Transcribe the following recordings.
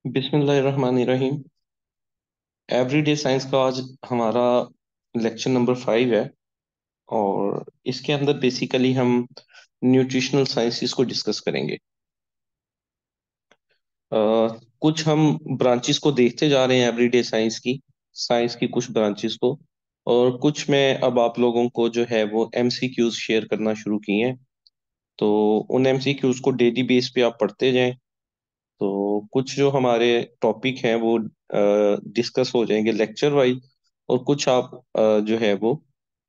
बिस्मिल्लाहिर्रहमानिर्रहीम। Everyday science का आज हमारा लेक्चर नंबर 5 है। और इसके अंदर बेसिकली हम न्यूट्रिशनल साइंसेस को डिस्कस करेंगे। अ, कुछ हम ब्रांचेस को देखते जा रहे हैं एवरीडे साइंस की कुछ ब्रांचेस को। और कुछ मैं अब आप लोगों को जो है वो एमसीक्यूज शेयर करना शुरू किए हैं। तो उन एमसीक्यूज को डेली बेस पे आप पढ़ते जाएं। तो कुछ जो हमारे टॉपिक हैं वो डिस्कस हो जाएंगे लेक्चर वाइज। और कुछ आप जो है वो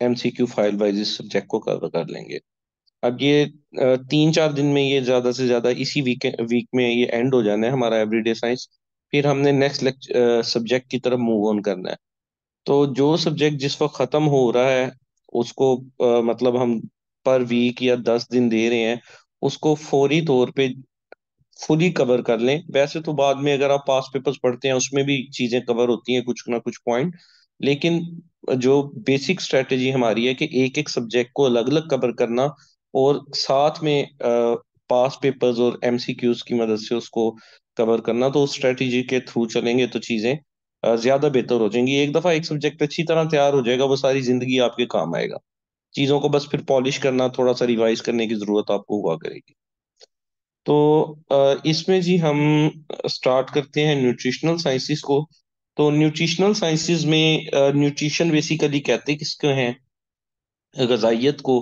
एमसीक्यू फाइल वाइज इस सब्जेक्ट को कवर कर लेंगे। अब ये 3-4 दिन में ये ज्यादा से ज्यादा इसी वीक में ये एंड हो जाना है हमारा एवरीडे साइंस। फिर हमने नेक्स्ट सब्जेक्ट की तरफ मूव ऑन करना है। तो जो सब्जेक्ट जिस वक्त खत्म हो रहा है उसको मतलब हम पर वीक या 10 दिन दे रहे हैं, उसको फौरी तौर पे फुली कवर कर लें। वैसे तो बाद में अगर आप पास पेपर्स पढ़ते हैं उसमें भी चीजें कवर होती हैं, कुछ ना कुछ पॉइंट। लेकिन जो बेसिक स्ट्रेटेजी हमारी है कि एक एक सब्जेक्ट को अलग अलग कवर करना और साथ में पास पेपर्स और एमसीक्यूज की मदद से उसको कवर करना। तो उस स्ट्रेटेजी के थ्रू चलेंगे तो चीजें ज्यादा बेहतर हो जाएंगी। एक दफा एक सब्जेक्ट अच्छी तरह तैयार हो जाएगा, वो सारी जिंदगी आपके काम आएगा। चीजों को बस फिर पॉलिश करना, थोड़ा सा रिवाइज करने की जरूरत आपको हुआ करेगी। तो इसमें जी हम स्टार्ट करते हैं न्यूट्रिशनल साइंसेस को। तो न्यूट्रिशनल साइंसेस में न्यूट्रिशन बेसिकली कहते किसको हैं? ग़िज़ाइयत को।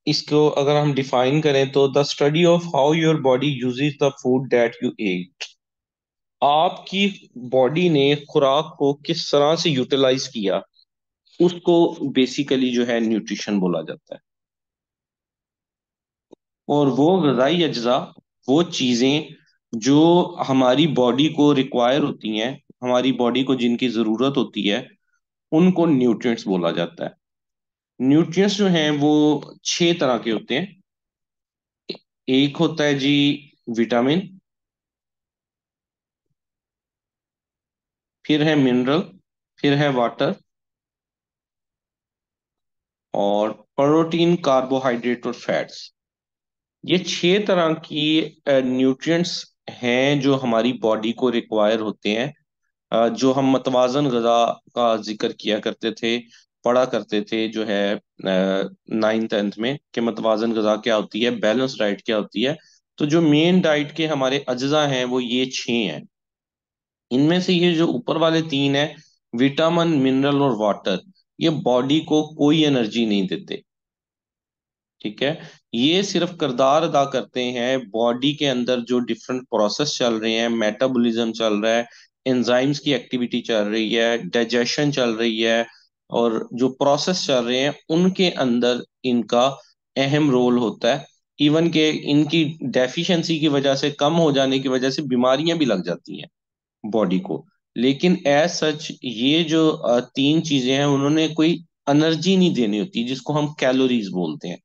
इसको अगर हम डिफाइन करें तो the study of how your body uses the food that you ate. आपकी बॉडी ने खुराक को किस तरह से यूटिलाइज किया, उसको बेसिकली जो है न्यूट्रिशन बोला जाता है। और वो ग़िज़ाई अज्जा, वो चीजें जो हमारी बॉडी को रिक्वायर होती हैं, हमारी बॉडी को जिनकी जरूरत होती है, उनको न्यूट्रिएंट्स बोला जाता है। न्यूट्रिएंट्स जो हैं वो 6 तरह के होते हैं। एक होता है जी विटामिन, फिर है मिनरल, फिर है वाटर, और प्रोटीन, कार्बोहाइड्रेट और फैट्स। ये 6 तरह की न्यूट्रिएंट्स हैं जो हमारी बॉडी को रिक्वायर होते हैं। जो हम मतवाजन गजा का जिक्र किया करते थे, पढ़ा करते थे जो है 9th 10th में, कि मतवाजन गजा क्या होती है, बैलेंस डाइट क्या होती है। तो जो मेन डाइट के हमारे अज्जा हैं वो ये 6 हैं। इनमें से ये जो ऊपर वाले 3 हैं, विटामिन, मिनरल और वाटर, ये बॉडी को कोई एनर्जी नहीं देते। ठीक है। ये सिर्फ किरदार अदा करते हैं बॉडी के अंदर जो डिफरेंट प्रोसेस चल रहे हैं, मेटाबॉलिज्म चल रहा है, एंजाइम्स की एक्टिविटी चल रही है, डाइजेशन चल रही है, और जो प्रोसेस चल रहे हैं उनके अंदर इनका अहम रोल होता है। इवन के इनकी डेफिशिएंसी की वजह से, कम हो जाने की वजह से बीमारियां भी लग जाती हैं बॉडी को। लेकिन एज सच ये जो 3 चीजें हैं, उन्होंने कोई एनर्जी नहीं देनी होती, जिसको हम कैलोरीज बोलते हैं।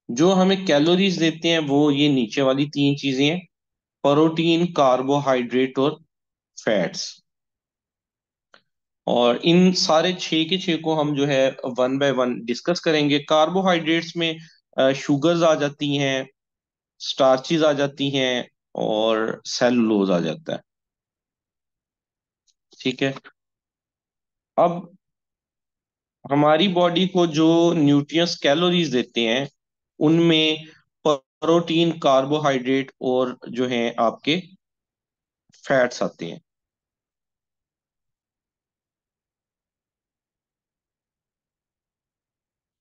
जो हमें कैलोरीज देते हैं वो ये नीचे वाली 3 चीजें हैं: प्रोटीन, कार्बोहाइड्रेट और फैट्स। और इन सारे 6 के 6 को हम जो है वन बाय वन डिस्कस करेंगे। कार्बोहाइड्रेट्स में शुगर्स आ जाती हैं, स्टार्चेज आ जाती हैं, और सेलुलोज आ जाता है। ठीक है। अब हमारी बॉडी को जो न्यूट्रिएंट्स कैलोरीज देते हैं, उनमें प्रोटीन, कार्बोहाइड्रेट और जो है आपके फैट्स आते हैं।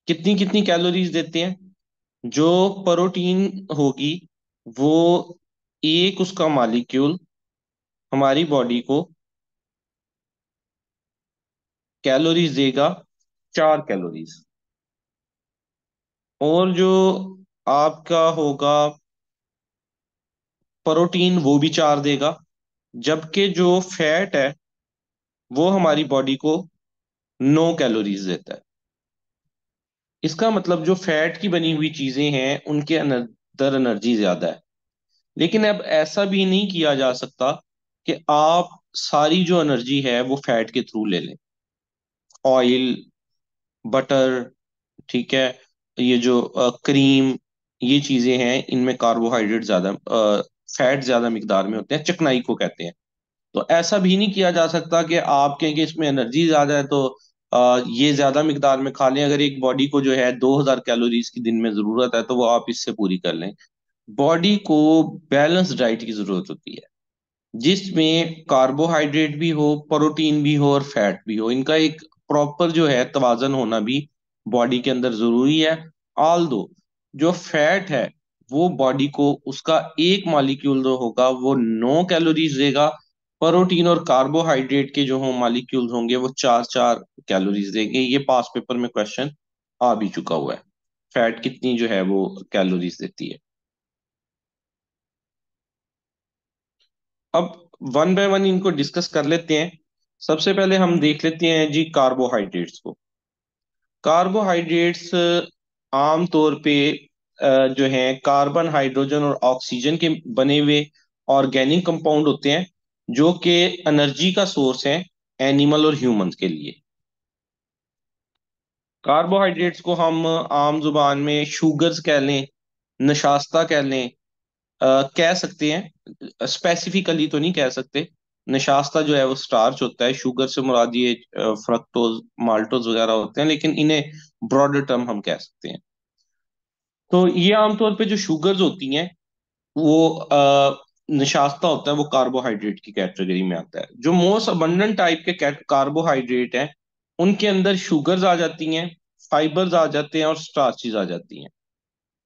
कितनी कितनी कैलोरीज देते हैं? जो प्रोटीन होगी वो एक उसका मॉलिक्यूल हमारी बॉडी को कैलोरीज देगा, 4 कैलोरीज। और जो आपका होगा प्रोटीन, वो भी 4 देगा। जबकि जो फैट है वो हमारी बॉडी को 9 कैलोरीज देता है। इसका मतलब जो फैट की बनी हुई चीजें हैं उनके अंदर एनर्जी ज्यादा है। लेकिन अब ऐसा भी नहीं किया जा सकता कि आप सारी जो एनर्जी है वो फैट के थ्रू ले लें। ऑयल, बटर, ठीक है, ये जो क्रीम, ये चीजें हैं, इनमें कार्बोहाइड्रेट ज्यादा, फैट ज्यादा मिकदार में होते हैं, चिकनाई को कहते हैं। तो ऐसा भी नहीं किया जा सकता कि आप कहें कि इसमें एनर्जी ज्यादा है तो ये ज्यादा मिकदार में खा लें। अगर एक बॉडी को जो है 2000 कैलोरीज की दिन में जरूरत है तो वो आप इससे पूरी कर लें। बॉडी को बैलेंस डाइट की जरूरत होती है, जिसमें कार्बोहाइड्रेट भी हो, प्रोटीन भी हो और फैट भी हो। इनका एक प्रॉपर जो है तवाजन होना भी बॉडी के अंदर जरूरी है। ऑल दो जो फैट है वो बॉडी को उसका एक मॉलिक्यूल जो होगा वो 9 कैलोरीज देगा। प्रोटीन और कार्बोहाइड्रेट के जो हो मॉलिक्यूल्स होंगे वो 4-4 कैलोरीज देंगे। ये पास पेपर में क्वेश्चन आ भी चुका हुआ है, फैट कितनी जो है वो कैलोरीज देती है। अब वन बाय वन इनको डिस्कस कर लेते हैं। सबसे पहले हम देख लेते हैं जी कार्बोहाइड्रेट्स को। कार्बोहाइड्रेट्स आम तौर पे जो हैं कार्बन, हाइड्रोजन और ऑक्सीजन के बने हुए ऑर्गेनिक कंपाउंड होते हैं, जो कि एनर्जी का सोर्स है एनिमल और ह्यूमंस के लिए। कार्बोहाइड्रेट्स को हम आम जुबान में शुगर्स कह लें, नशास्ता कह लें, कह सकते हैं। स्पेसिफिकली तो नहीं कह सकते। निशास्ता जो है वो स्टार्च होता है, शुगर से मुराद ये फ्रक्टोज, माल्टोज वगैरह होते हैं, लेकिन इन्हें ब्रॉडर टर्म हम कह सकते हैं। तो ये आमतौर पे जो शुगर्स होती हैं वो निशास्ता होता है, वो कार्बोहाइड्रेट की कैटेगरी में आता है। जो मोस्ट अबंडेंट टाइप के कार्बोहाइड्रेट हैं उनके अंदर शुगर्स आ जाती हैं, फाइबर्स आ जाते हैं और स्टार्चेज आ जाती हैं।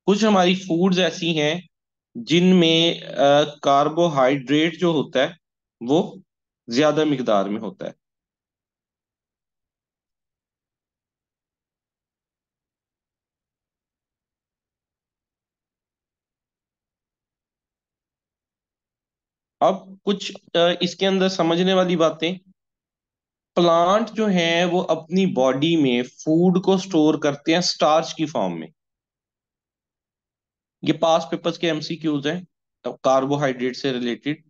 कुछ हमारी फूड्स ऐसी हैं जिनमें कार्बोहाइड्रेट जो होता है वो ज्यादा मिकदार में होता है। अब कुछ इसके अंदर समझने वाली बातें। प्लांट जो हैं वो अपनी बॉडी में फूड को स्टोर करते हैं स्टार्च की फॉर्म में। ये पास पेपर्स के एमसीक्यूज हैं कार्बोहाइड्रेट से रिलेटेड,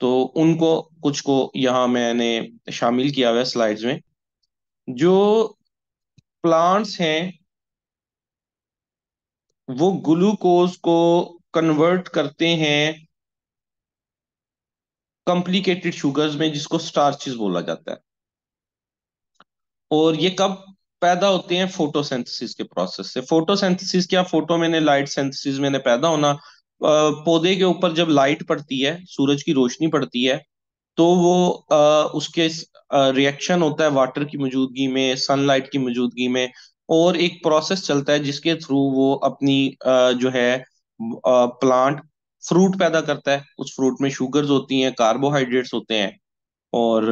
तो उनको कुछ को यहाँ मैंने शामिल किया हुआ है स्लाइड्स में। जो प्लांट्स हैं वो ग्लूकोज को कन्वर्ट करते हैं कॉम्प्लिकेटेड शुगर्स में, जिसको स्टार्चेस बोला जाता है। और ये कब पैदा होते हैं? फोटोसिंथेसिस के प्रोसेस से। फोटोसिंथेसिस क्या, फोटो मैंने लाइट, सिंथेसिस मैंने पैदा होना। पौधे के ऊपर जब लाइट पड़ती है, सूरज की रोशनी पड़ती है, तो वो उसके रिएक्शन होता है वाटर की मौजूदगी में, सनलाइट की मौजूदगी में, और एक प्रोसेस चलता है जिसके थ्रू वो अपनी जो है प्लांट फ्रूट पैदा करता है। उस फ्रूट में शुगर्स होती हैं, कार्बोहाइड्रेट्स होते हैं। और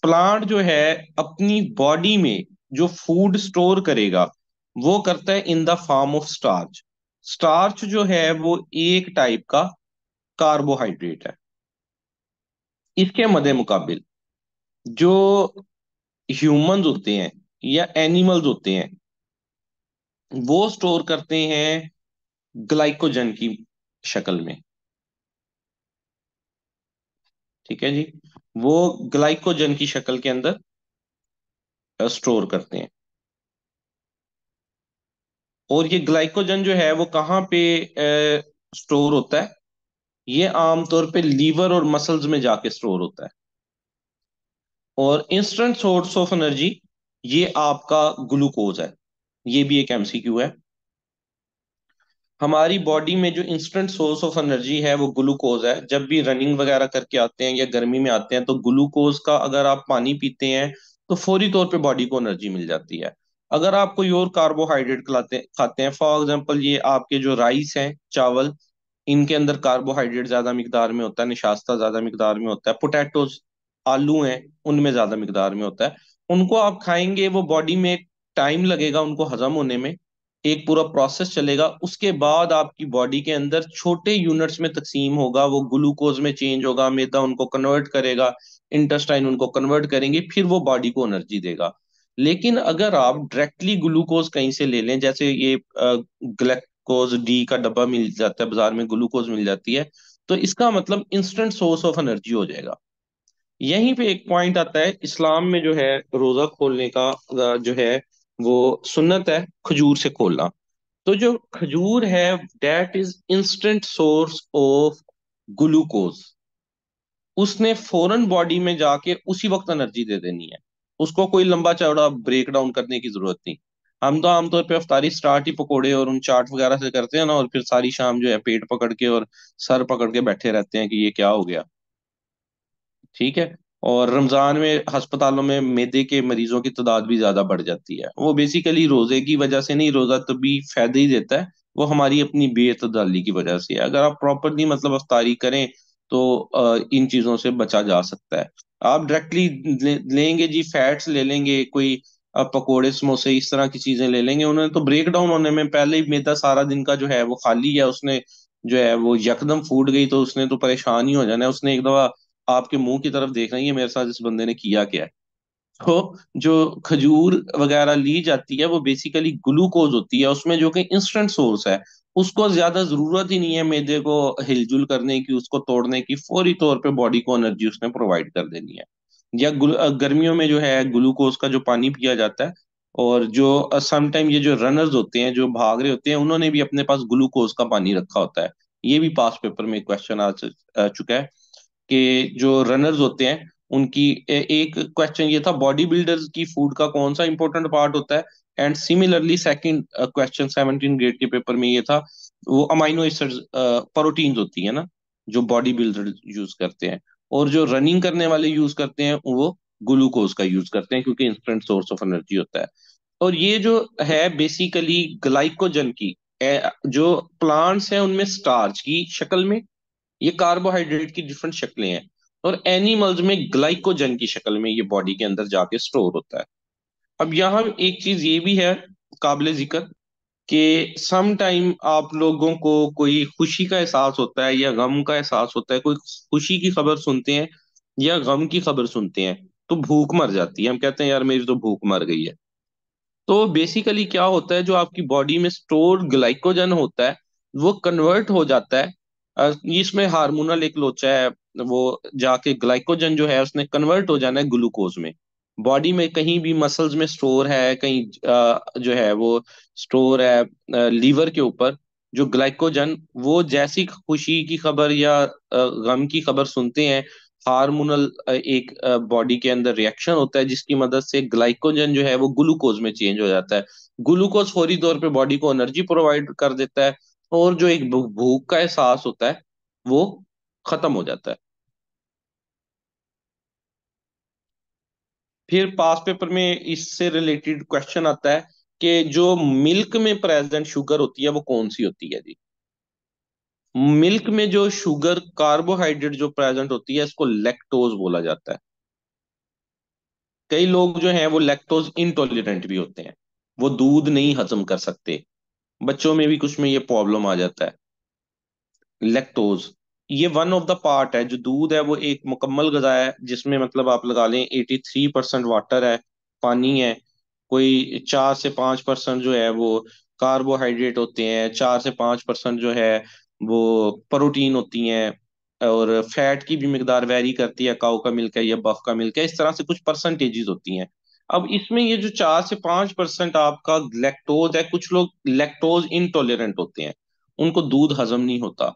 प्लांट जो है अपनी बॉडी में जो फूड स्टोर करेगा वो करता है in the form of starch. Starch जो है वो एक टाइप का कार्बोहाइड्रेट है। इसके मद्दे मुकाबिल जो ह्यूमंस होते हैं या एनिमल्स होते हैं वो स्टोर करते हैं ग्लाइकोजन की शक्ल में। ठीक है जी, वो ग्लाइकोजन की शक्ल के अंदर स्टोर करते हैं। और ये ग्लाइकोजन जो है वो कहाँ पे स्टोर होता है? ये आमतौर पे लीवर और मसल्स में जाके स्टोर होता है। और इंस्टेंट सोर्स ऑफ एनर्जी ये आपका ग्लूकोज है। ये भी एक एमसीक्यू है। हमारी बॉडी में जो इंस्टेंट सोर्स ऑफ एनर्जी है वो ग्लूकोज है। जब भी रनिंग वगैरह करके आते हैं या गर्मी में आते हैं तो ग्लूकोज का अगर आप पानी पीते हैं तो फौरी तौर पे बॉडी को एनर्जी मिल जाती है। अगर आप कोई और कार्बोहाइड्रेट खिलाते खाते हैं, फॉर एग्जांपल ये आपके जो राइस हैं, चावल, इनके अंदर कार्बोहाइड्रेट ज्यादा मिकदार में होता है, निशास्ता ज्यादा मिकदार में होता है। पोटैटोज, आलू हैं, उनमें ज्यादा मिकदार में होता है। उनको आप खाएंगे, वो बॉडी में टाइम लगेगा उनको हजम होने में, एक पूरा प्रोसेस चलेगा। उसके बाद आपकी बॉडी के अंदर छोटे यूनिट्स में तकसीम होगा, वो ग्लूकोज में चेंज होगा, मैदा उनको कन्वर्ट करेगा, इंटेस्टाइन उनको कन्वर्ट करेंगे, फिर वो बॉडी को एनर्जी देगा। लेकिन अगर आप डायरेक्टली ग्लूकोज कहीं से ले लें, जैसे ये ग्लूकोज डी का डब्बा मिल जाता है बाजार में, ग्लूकोज मिल जाती है, तो इसका मतलब इंस्टेंट सोर्स ऑफ एनर्जी हो जाएगा। यहीं पे एक पॉइंट आता है, इस्लाम में जो है रोजा खोलने का जो है वो सुन्नत है खजूर से खोलना। तो जो खजूर है, that is instant source of glucose, उसने फौरन बॉडी में जाके उसी वक्त एनर्जी दे देनी है। उसको कोई लंबा चौड़ा ब्रेक डाउन करने की जरूरत नहीं। हम तो आमतौर पे अफ्तारी स्टार्ट ही पकोड़े और उन चाट वगैरह से करते हैं ना, और फिर सारी शाम जो है पेट पकड़ के और सर पकड़ के बैठे रहते हैं कि ये क्या हो गया। ठीक है। और रमजान में अस्पतालों में मैदे के मरीजों की तादाद भी ज्यादा बढ़ जाती है। वो बेसिकली रोजे की वजह से नहीं, रोजा तभी फायदे ही देता है, वो हमारी अपनी बेतदली की वजह से है। अगर आप प्रॉपरली मतलब अफ्तारी करें तो इन चीजों से बचा जा सकता है। आप डायरेक्टली लेंगे जी, फैट्स ले लेंगे, कोई पकोड़े समोसे इस तरह की चीजें ले लेंगे, उन्होंने तो ब्रेक डाउन होने में पहले ही मैदा सारा दिन का जो है वो खाली है, उसने जो है वो यकदम फूट गई तो उसने तो परेशान ही हो जाना है। उसने एक दफा आपके मुंह की तरफ देख रही है मेरे साथ इस बंदे ने किया क्या है। तो जो खजूर वगैरह ली जाती है वो बेसिकली ग्लूकोज होती है उसमें, जो कि इंस्टेंट सोर्स है। उसको ज्यादा जरूरत ही नहीं है मैदे को हिलजुल करने की, उसको तोड़ने की, फौरी तौर पे बॉडी को एनर्जी उसने प्रोवाइड कर देनी है। या गर्मियों में जो है ग्लूकोज का जो पानी पिया जाता है, और जो सम टाइम ये जो रनर्स होते हैं जो भाग रहे होते हैं उन्होंने भी अपने पास ग्लूकोज का पानी रखा होता है। ये भी पास पेपर में क्वेश्चन आ चुका है कि जो रनर्स होते हैं उनकी एक क्वेश्चन ये था, बॉडी बिल्डर्स की फूड का कौन सा इंपॉर्टेंट पार्ट होता है। And similarly second question 17 grade के पेपर में ये था, वो अमाइनो एसिड्स प्रोटीन्स होती है ना, जो बॉडी बिल्डर यूज करते हैं, और जो रनिंग करने वाले यूज करते हैं वो ग्लूकोज का यूज करते हैं क्योंकि इंस्टेंट सोर्स ऑफ एनर्जी होता है। और ये जो है बेसिकली ग्लाइकोजन की, जो प्लांट्स हैं उनमें स्टार्च की शक्ल में, ये कार्बोहाइड्रेट की डिफरेंट शक्लें हैं, और एनिमल्स में ग्लाइकोजन की शक्ल में ये बॉडी के अंदर जाके स्टोर होता है। अब यहाँ एक चीज ये भी है काबिले जिक्र कि सम टाइम आप लोगों को कोई खुशी का एहसास होता है या गम का एहसास होता है, कोई खुशी की खबर सुनते हैं या गम की खबर सुनते हैं तो भूख मर जाती है, हम कहते हैं यार मेरी तो भूख मर गई है। तो बेसिकली क्या होता है, जो आपकी बॉडी में स्टोर ग्लाइकोजन होता है वो कन्वर्ट हो जाता है। इसमें हार्मोनल एक लोचा है, वो जाके ग्लाइकोजन जो है उसने कन्वर्ट हो जाना है ग्लूकोज में। बॉडी में कहीं भी मसल्स में स्टोर है, कहीं जो है वो स्टोर है लीवर के ऊपर, जो ग्लाइकोजन, वो जैसी खुशी की खबर या गम की खबर सुनते हैं, हार्मोनल एक बॉडी के अंदर रिएक्शन होता है जिसकी मदद से ग्लाइकोजन जो है वो ग्लूकोज में चेंज हो जाता है। ग्लूकोज फौरी तौर पे बॉडी को एनर्जी प्रोवाइड कर देता है, और जो एक भूख का एहसास होता है वो खत्म हो जाता है। फिर पास पेपर में इससे रिलेटेड क्वेश्चन आता है कि जो मिल्क में प्रेजेंट शुगर होती है वो कौन सी होती है जी। मिल्क में जो शुगर कार्बोहाइड्रेट जो प्रेजेंट होती है इसको लैक्टोज बोला जाता है। कई लोग जो हैं वो लैक्टोज इंटॉलरेंट भी होते हैं, वो दूध नहीं हजम कर सकते। बच्चों में भी कुछ में ये प्रॉब्लम आ जाता है। लैक्टोज ये वन ऑफ द पार्ट है, जो दूध है वो एक मुकम्मल गज़ा है जिसमें मतलब आप लगा लें 83% वाटर है, पानी है, कोई 4 से 5% जो है वो कार्बोहाइड्रेट होते हैं, 4 से 5% जो है वो प्रोटीन होती हैं, और फैट की भी मिकदार वेरी करती है, काऊ का मिल्क है या बफ का मिल्क है, इस तरह से कुछ परसेंटेजेस होती हैं। अब इसमें ये जो 4 से 5% आपका लैक्टोज है, कुछ लोग लैक्टोज इंटॉलरेंट होते हैं, उनको दूध हजम नहीं होता।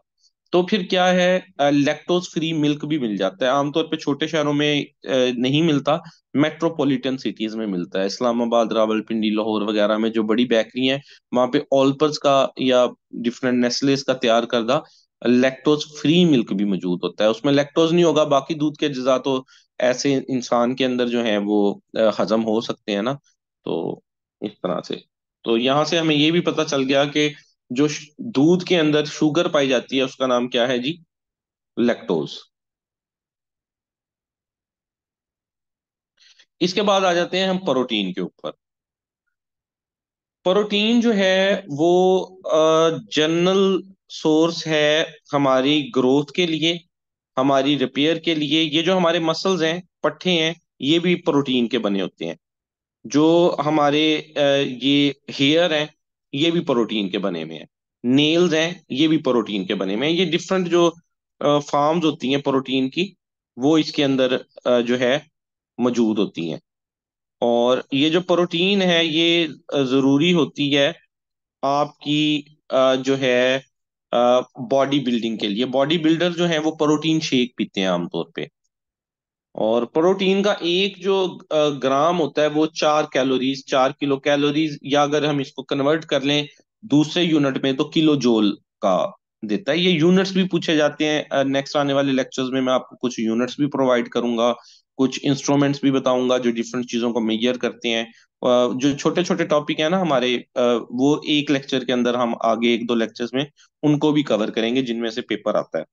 तो फिर क्या है, लैक्टोज फ्री मिल्क भी मिल जाता है, आमतौर पे छोटे शहरों में नहीं मिलता, मेट्रोपॉलिटन सिटीज में मिलता है। इस्लामाबाद, रावलपिंडी, लाहौर वगैरह में जो बड़ी बेकरी हैं वहां पे ऑलपर्स का या डिफरेंट नेस्लेस का तैयार करदा लैक्टोज फ्री मिल्क भी मौजूद होता है। उसमें लैक्टोज नहीं होगा, बाकी दूध के अज्जा तो ऐसे इंसान के अंदर जो है वो हजम हो सकते हैं ना। तो इस तरह से, तो यहाँ से हमें ये भी पता चल गया कि जो दूध के अंदर शुगर पाई जाती है उसका नाम क्या है जी, लैक्टोज। इसके बाद आ जाते हैं हम प्रोटीन के ऊपर। प्रोटीन जो है वो जनरल सोर्स है हमारी ग्रोथ के लिए, हमारी रिपेयर के लिए। ये जो हमारे मसल्स हैं, पट्टे हैं, ये भी प्रोटीन के बने होते हैं। जो हमारे ये हेयर हैं, ये भी प्रोटीन के बने हुए हैं। नेल्स हैं, ये भी प्रोटीन के बने हुए हैं। ये डिफरेंट जो फॉर्म्स होती हैं प्रोटीन की, वो इसके अंदर जो है मौजूद होती हैं। और ये जो प्रोटीन है ये जरूरी होती है आपकी जो है बॉडी बिल्डिंग के लिए बॉडी बिल्डर जो है वो प्रोटीन शेक पीते हैं आमतौर पे। और प्रोटीन का एक जो ग्राम होता है वो 4 कैलोरीज, 4 किलो कैलोरीज, या अगर हम इसको कन्वर्ट कर लें दूसरे यूनिट में तो किलो जोल का देता है। ये यूनिट्स भी पूछे जाते हैं। नेक्स्ट आने वाले लेक्चर्स में मैं आपको कुछ यूनिट्स भी प्रोवाइड करूंगा, कुछ इंस्ट्रूमेंट्स भी बताऊंगा जो डिफरेंट चीजों को मेजर करते हैं। जो छोटे छोटे टॉपिक है ना हमारे, वो एक लेक्चर के अंदर हम आगे एक दो लेक्चर्स में उनको भी कवर करेंगे जिनमें से पेपर आता है।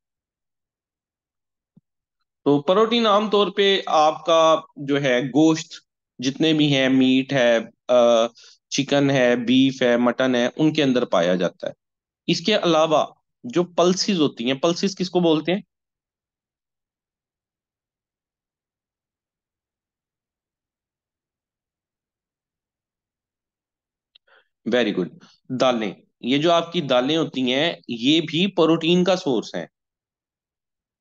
तो प्रोटीन आमतौर पे आपका जो है गोश्त, जितने भी हैं, मीट है, चिकन है, बीफ है, मटन है, उनके अंदर पाया जाता है। इसके अलावा जो पल्सीज होती हैं, पल्सीज किसको बोलते हैं? Very good. दालें। ये जो आपकी दालें होती हैं ये भी प्रोटीन का सोर्स है।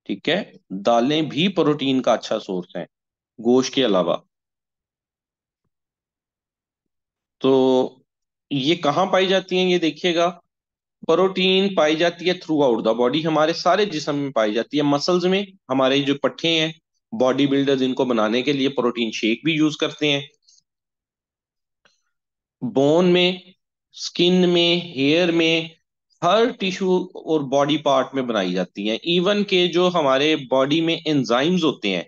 ठीक है, दालें भी प्रोटीन का अच्छा सोर्स है गोश्त के अलावा। तो ये कहाँ पाई जाती हैं ये देखिएगा। प्रोटीन पाई जाती है थ्रू आउट द बॉडी, हमारे सारे जिस्म में पाई जाती है। मसल्स में, हमारे जो पट्टे हैं, बॉडी बिल्डर्स इनको बनाने के लिए प्रोटीन शेक भी यूज करते हैं। बोन में, स्किन में, हेयर में, हर टिश्यू और बॉडी पार्ट में बनाई जाती हैं। इवन के जो हमारे बॉडी में एंजाइम्स होते हैं,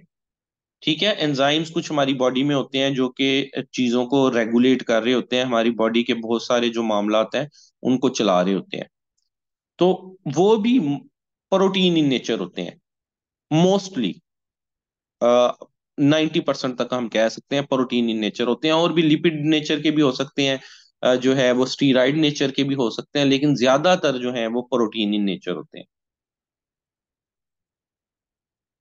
ठीक है, एंजाइम्स कुछ हमारी बॉडी में होते हैं जो कि चीजों को रेगुलेट कर रहे होते हैं, हमारी बॉडी के बहुत सारे जो मामलात हैं उनको चला रहे होते हैं। तो वो भी प्रोटीन इन नेचर होते हैं मोस्टली। 90% तक हम कह सकते हैं प्रोटीन इन नेचर होते हैं, और भी लिपिड नेचर के भी हो सकते हैं, जो है वो स्टीराइड नेचर के भी हो सकते हैं, लेकिन ज्यादातर जो है वो प्रोटीन इन नेचर होते हैं।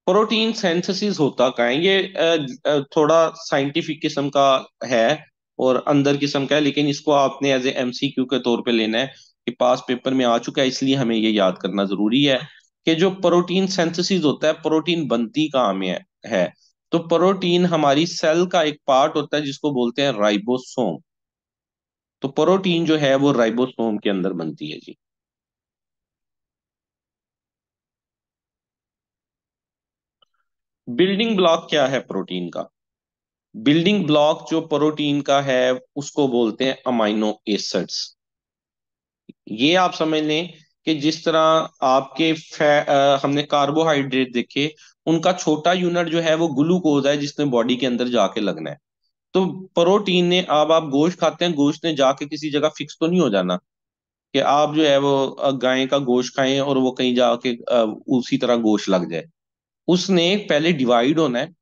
प्रोटीन सिंथेसिस होता का है ये, थोड़ा साइंटिफिक किस्म का है और अंदर किस्म का है, लेकिन इसको आपने एज ए एमसीक्यू के तौर पे लेना है कि पास पेपर में आ चुका है, इसलिए हमें ये याद करना जरूरी है कि जो प्रोटीन सिंथेसिस होता है, प्रोटीन बनती कहाँ में है। तो प्रोटीन हमारी सेल का एक पार्ट होता है जिसको बोलते हैं राइबोसोम। तो प्रोटीन जो है वो राइबोसोम के अंदर बनती है जी। बिल्डिंग ब्लॉक क्या है प्रोटीन का? बिल्डिंग ब्लॉक जो प्रोटीन का है उसको बोलते हैं अमाइनो एसिड्स। ये आप समझ लें कि जिस तरह आपके हमने कार्बोहाइड्रेट देखे, उनका छोटा यूनिट जो है वो ग्लूकोज है जिसने बॉडी के अंदर जाके लगना है। तो प्रोटीन ने, अब आप गोश्त खाते हैं, गोश्त ने जाके किसी जगह फिक्स तो नहीं हो जाना कि आप जो है वो गाय का गोश्त खाएं और वो कहीं जाके उसी तरह गोश्त लग जाए। उसने पहले डिवाइड होना है।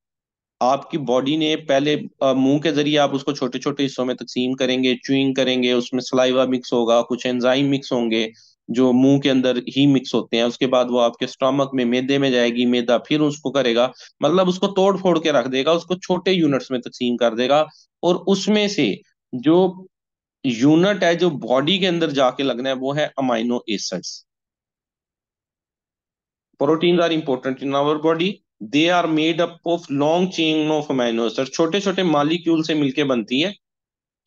आपकी बॉडी ने पहले मुंह के जरिए आप उसको छोटे छोटे हिस्सों में तकसीम करेंगे, च्यूइंग करेंगे, उसमें सलाइवा मिक्स होगा, कुछ एंजाइम मिक्स होंगे जो मुंह के अंदर ही मिक्स होते हैं। उसके बाद वो आपके स्टमक में, मैदे में जाएगी, मैदा फिर उसको करेगा, मतलब उसको तोड़ फोड़ के रख देगा, उसको छोटे यूनिट्स में तकसीम कर देगा। और उसमें से जो यूनिट है जो बॉडी के अंदर जाके लगना है वो है amino acids. Protein are important in our body. They are made up of long chain of amino acid, छोटे छोटे मालिक्यूल से मिलके बनती है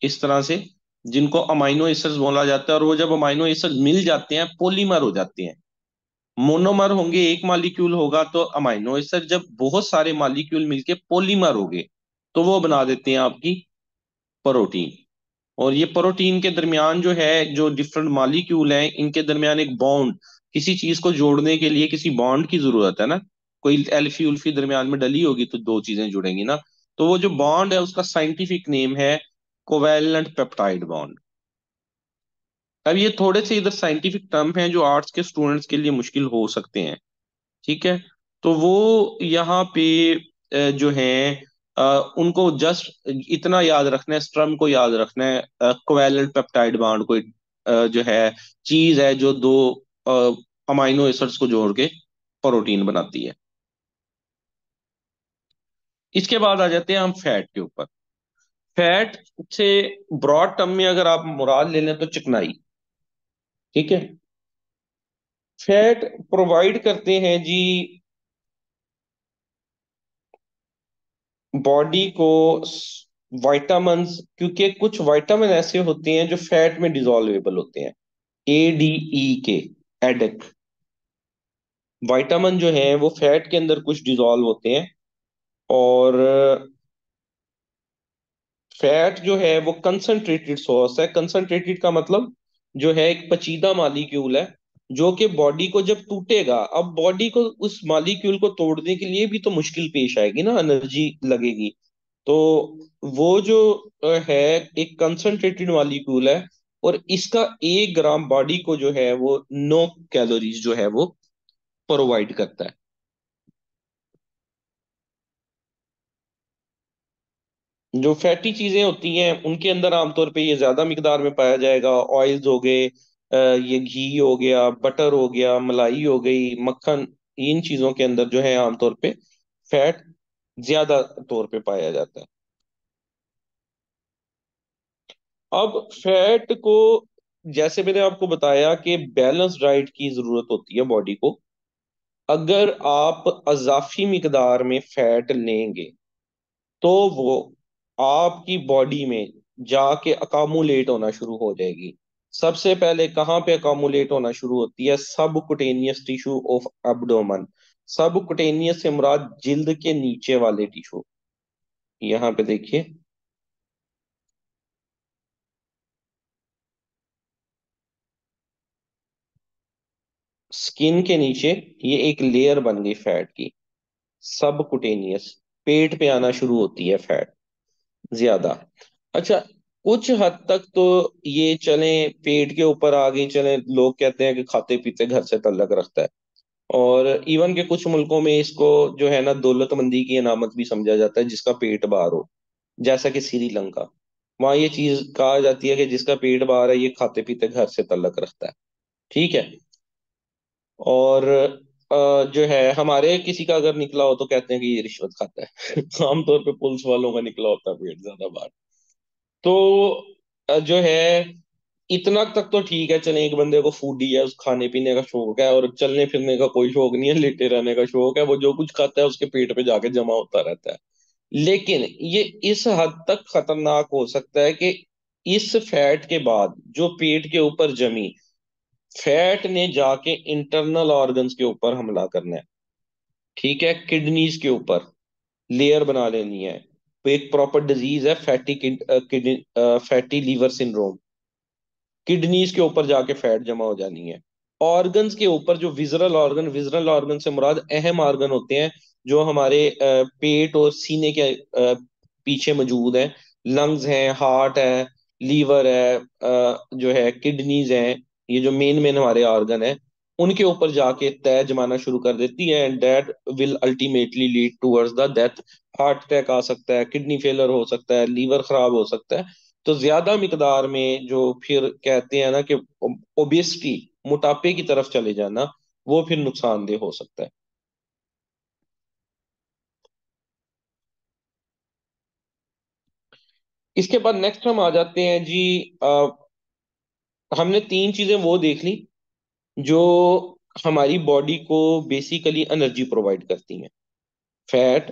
इस तरह से, जिनको अमाइनो एसिड्स बोला जाता है। और वो जब अमाइनो एसिड मिल जाते हैं पॉलीमर हो जाते हैं। मोनोमर होंगे, एक मालिक्यूल होगा तो अमाइनो एसिड, जब बहुत सारे मालिक्यूल मिलके पॉलीमर हो गए तो वो बना देते हैं आपकी प्रोटीन। और ये प्रोटीन के दरमियान जो है, जो डिफरेंट मॉलिक्यूल हैं, इनके दरमियान एक बॉन्ड, किसी चीज को जोड़ने के लिए किसी बॉन्ड की जरूरत है ना। कोई एल्फी उल्फी दरमियान में डली होगी तो दो चीजें जुड़ेंगी ना। तो वो जो बॉन्ड है उसका साइंटिफिक नेम है कोवैलेंट पेप्टाइड बॉन्ड। अब ये थोड़े से इधर साइंटिफिक टर्म हैं जो आर्ट्स के स्टूडेंट्स के लिए मुश्किल हो सकते हैं। ठीक है, तो वो यहाँ पे जो है उनको जस्ट इतना याद रखना है, स्ट्रम को याद रखना है, कोवैलेंट पेप्टाइड बॉन्ड कोई जो है चीज है जो दो अमाइनो एसिड्स को जोड़ के प्रोटीन बनाती है। इसके बाद आ जाते हैं हम फैट के ऊपर। फैट से ब्रॉड टर्म में अगर आप मुराद ले लें तो चिकनाई। ठीक है, फैट प्रोवाइड करते हैं जी बॉडी को विटामिन्स, क्योंकि कुछ विटामिन ऐसे होते हैं जो फैट में डिसॉल्वेबल होते हैं, ए डी ई के। एडेक। विटामिन जो है वो फैट के अंदर कुछ डिसॉल्व होते हैं, और फैट जो है वो कंसंट्रेटेड सोर्स है। कंसंट्रेटेड का मतलब जो है एक पचीदा मालिक्यूल है, जो कि बॉडी को जब टूटेगा, अब बॉडी को उस मालिक्यूल को तोड़ने के लिए भी तो मुश्किल पेश आएगी ना, एनर्जी लगेगी। तो वो जो है एक कंसंट्रेटेड मॉलिक्यूल है, और इसका 1 ग्राम बॉडी को जो है वो 9 कैलोरीज जो है वो प्रोवाइड करता है। जो फैटी चीजें होती हैं उनके अंदर आमतौर पे ये ज्यादा मिकदार में पाया जाएगा। ऑयल्स हो गए, ये घी हो गया, बटर हो गया, मलाई हो गई, मक्खन, इन चीजों के अंदर जो है आमतौर पे फैट ज्यादा तौर पे पाया जाता है। अब फैट को, जैसे मैंने आपको बताया कि बैलेंस डाइट की जरूरत होती है बॉडी को। अगर आप अजाफी मिकदार में फैट लेंगे तो वो आपकी बॉडी में जाके अकामुलेट होना शुरू हो जाएगी। सबसे पहले कहाँ पे अकामुलेट होना शुरू होती है? Subcutaneous tissue of abdomen. Subcutaneous से मुराद जिल्द के नीचे वाले टिश्यू। यहाँ पे देखिए, स्किन के नीचे ये एक लेयर बन गई फैट की, सबकुटेनियस। पेट पे आना शुरू होती है फैट ज्यादा। अच्छा, कुछ हद तक तो ये चले, पेट के ऊपर आ गई चले, लोग कहते हैं कि खाते पीते घर से ताल्लुक रखता है। और इवन के कुछ मुल्कों में इसको जो है ना दौलतमंदी की अलामत भी समझा जाता है, जिसका पेट बाहर हो। जैसा कि श्रीलंका, वहाँ ये चीज कहा जाती है कि जिसका पेट बाहर है ये खाते पीते घर से ताल्लुक रखता है। ठीक है। और जो है हमारे किसी का अगर निकला हो तो कहते हैं कि ये रिश्वत खाता है। आमतौर पे पुलिस वालों का निकला होता है पेट ज्यादा बाहर। तो जो है इतना तक तो ठीक है, चले एक बंदे को फूडी है, उस खाने पीने का शौक है और चलने फिरने का कोई शौक नहीं है, लेटे रहने का शौक है, वो जो कुछ खाता है उसके पेट पे जाके जमा होता रहता है। लेकिन ये इस हद तक खतरनाक हो सकता है कि इस फैट के बाद जो पेट के ऊपर जमी फैट ने जाके इंटरनल ऑर्गन्स के ऊपर हमला करना है। ठीक है, किडनीज के ऊपर लेयर बना लेनी है। तो एक प्रॉपर डिजीज है fatty kidney, fatty liver syndrome. Kidneys के ऊपर जाके फैट जमा हो जानी है। ऑर्गन्स के ऊपर जो विजरल ऑर्गन, विजरल ऑर्गन से मुराद अहम ऑर्गन होते हैं जो हमारे पेट और सीने के पीछे मौजूद हैं। लंग्स हैं, हार्ट है, लीवर है, जो है किडनीज हैं। ये जो मेन मेन हमारे ऑर्गन है, उनके ऊपर जाके तय जमाना शुरू कर देती है, and that will ultimately lead towards the death. Heart attack आ सकता है, किडनी फेलर हो सकता है, लीवर खराब हो सकता है। तो ज्यादा मिकदार में जो फिर कहते हैं ना कि ओबेसिटी, मोटापे की तरफ चले जाना, वो फिर नुकसानदेह हो सकता है। इसके बाद नेक्स्ट हम आ जाते हैं जी। हमने 3 चीजें वो देख ली जो हमारी बॉडी को बेसिकली एनर्जी प्रोवाइड करती हैं: फैट,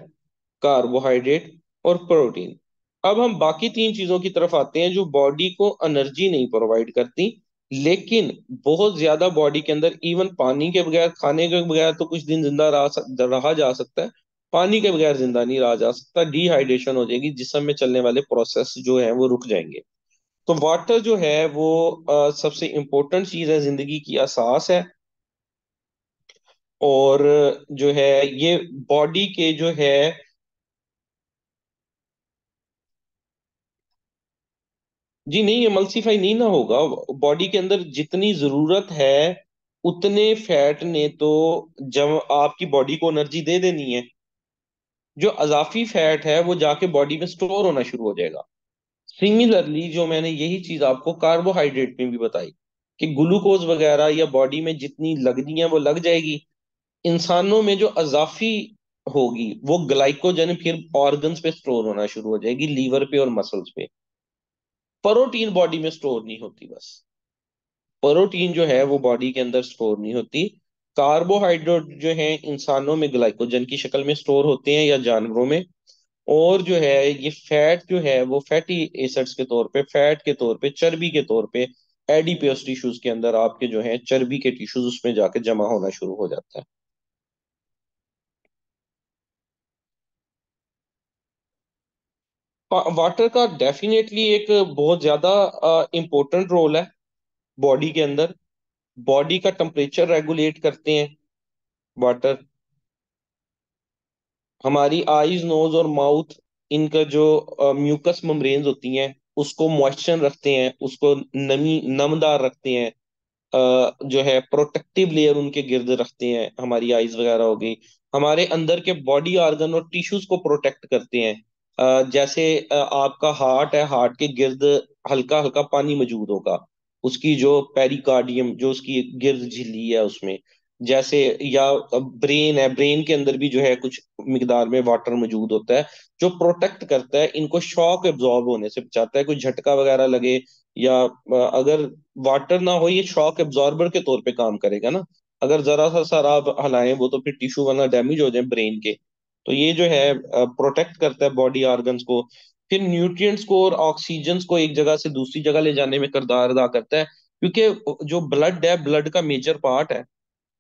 कार्बोहाइड्रेट और प्रोटीन। अब हम बाकी 3 चीजों की तरफ आते हैं जो बॉडी को एनर्जी नहीं प्रोवाइड करती, लेकिन बहुत ज्यादा बॉडी के अंदर, इवन पानी के बगैर, खाने के बगैर तो कुछ दिन जिंदा रहा जा सकता है, पानी के बगैर जिंदा नहीं रहा जा सकता। डिहाइड्रेशन हो जाएगी, जिसम में चलने वाले प्रोसेस जो है वो रुक जाएंगे। तो वाटर जो है वो सबसे इंपॉर्टेंट चीज है, जिंदगी की असास है। और जो है ये बॉडी के जो है, जी नहीं, एमल्सीफाई नहीं ना होगा। बॉडी के अंदर जितनी जरूरत है उतने फैट ने तो जब आपकी बॉडी को एनर्जी दे देनी है। जो अजाफी फैट है वो जाके बॉडी में स्टोर होना शुरू हो जाएगा। सिमिलरली जो मैंने यही चीज आपको कार्बोहाइड्रेट में भी बताई कि ग्लूकोज वगैरह या बॉडी में जितनी लगनी है वो लग जाएगी। इंसानों में जो अजाफी होगी वो ग्लाइकोजन फिर ऑर्गन्स पे स्टोर होना शुरू हो जाएगी, लीवर पे और मसल्स पे। प्रोटीन बॉडी में स्टोर नहीं होती बस। प्रोटीन जो है वो बॉडी के अंदर स्टोर नहीं होती। कार्बोहाइड्रेट जो है इंसानों में ग्लाइकोजन की शक्ल में स्टोर होते हैं या जानवरों में। और जो है ये फैट जो है वो फैटी एसिड्स के तौर पे, फैट के तौर पे, चर्बी के तौर पे एडिपियस टिश्यूज के अंदर आपके जो है चर्बी के टिश्यूज उसमें जाके जमा होना शुरू हो जाता है। वाटर का डेफिनेटली एक बहुत ज्यादा इम्पोर्टेंट रोल है बॉडी के अंदर। बॉडी का टेम्परेचर रेगुलेट करते हैं वाटर। हमारी आईज नोज और माउथ, इनका जो म्यूकस मेम्ब्रेन्स होती हैं उसको मॉइस्चर रखते हैं, उसको नमी नमदार रखते हैं। जो है प्रोटेक्टिव लेयर उनके गिर्द रखते हैं, हमारी आईज वगैरह हो गई। हमारे अंदर के बॉडी ऑर्गन और टिश्यूज को प्रोटेक्ट करते हैं। जैसे आपका हार्ट है, हार्ट के गिर्द हल्का हल्का पानी मौजूद होगा, उसकी जो पेरिकार्डियम, जो उसकी गिर्द झिल्ली है उसमें। जैसे या ब्रेन है, ब्रेन के अंदर भी जो है कुछ मिकदार में वाटर मौजूद होता है, जो प्रोटेक्ट करता है, इनको शॉक एब्जॉर्ब होने से बचाता है, कोई झटका वगैरह लगे या अगर वाटर ना हो, ये शॉक एब्जॉर्बर के तौर पे काम करेगा ना। अगर जरा सा सर आप हलाएं वो तो फिर टिश्यू वरना डैमेज हो जाए ब्रेन के। तो ये जो है प्रोटेक्ट करता है बॉडी ऑर्गन्स को। फिर न्यूट्रिएंट्स को और ऑक्सीजन को एक जगह से दूसरी जगह ले जाने में किरदार अदा करता है, क्योंकि जो ब्लड है, ब्लड का मेजर पार्ट है।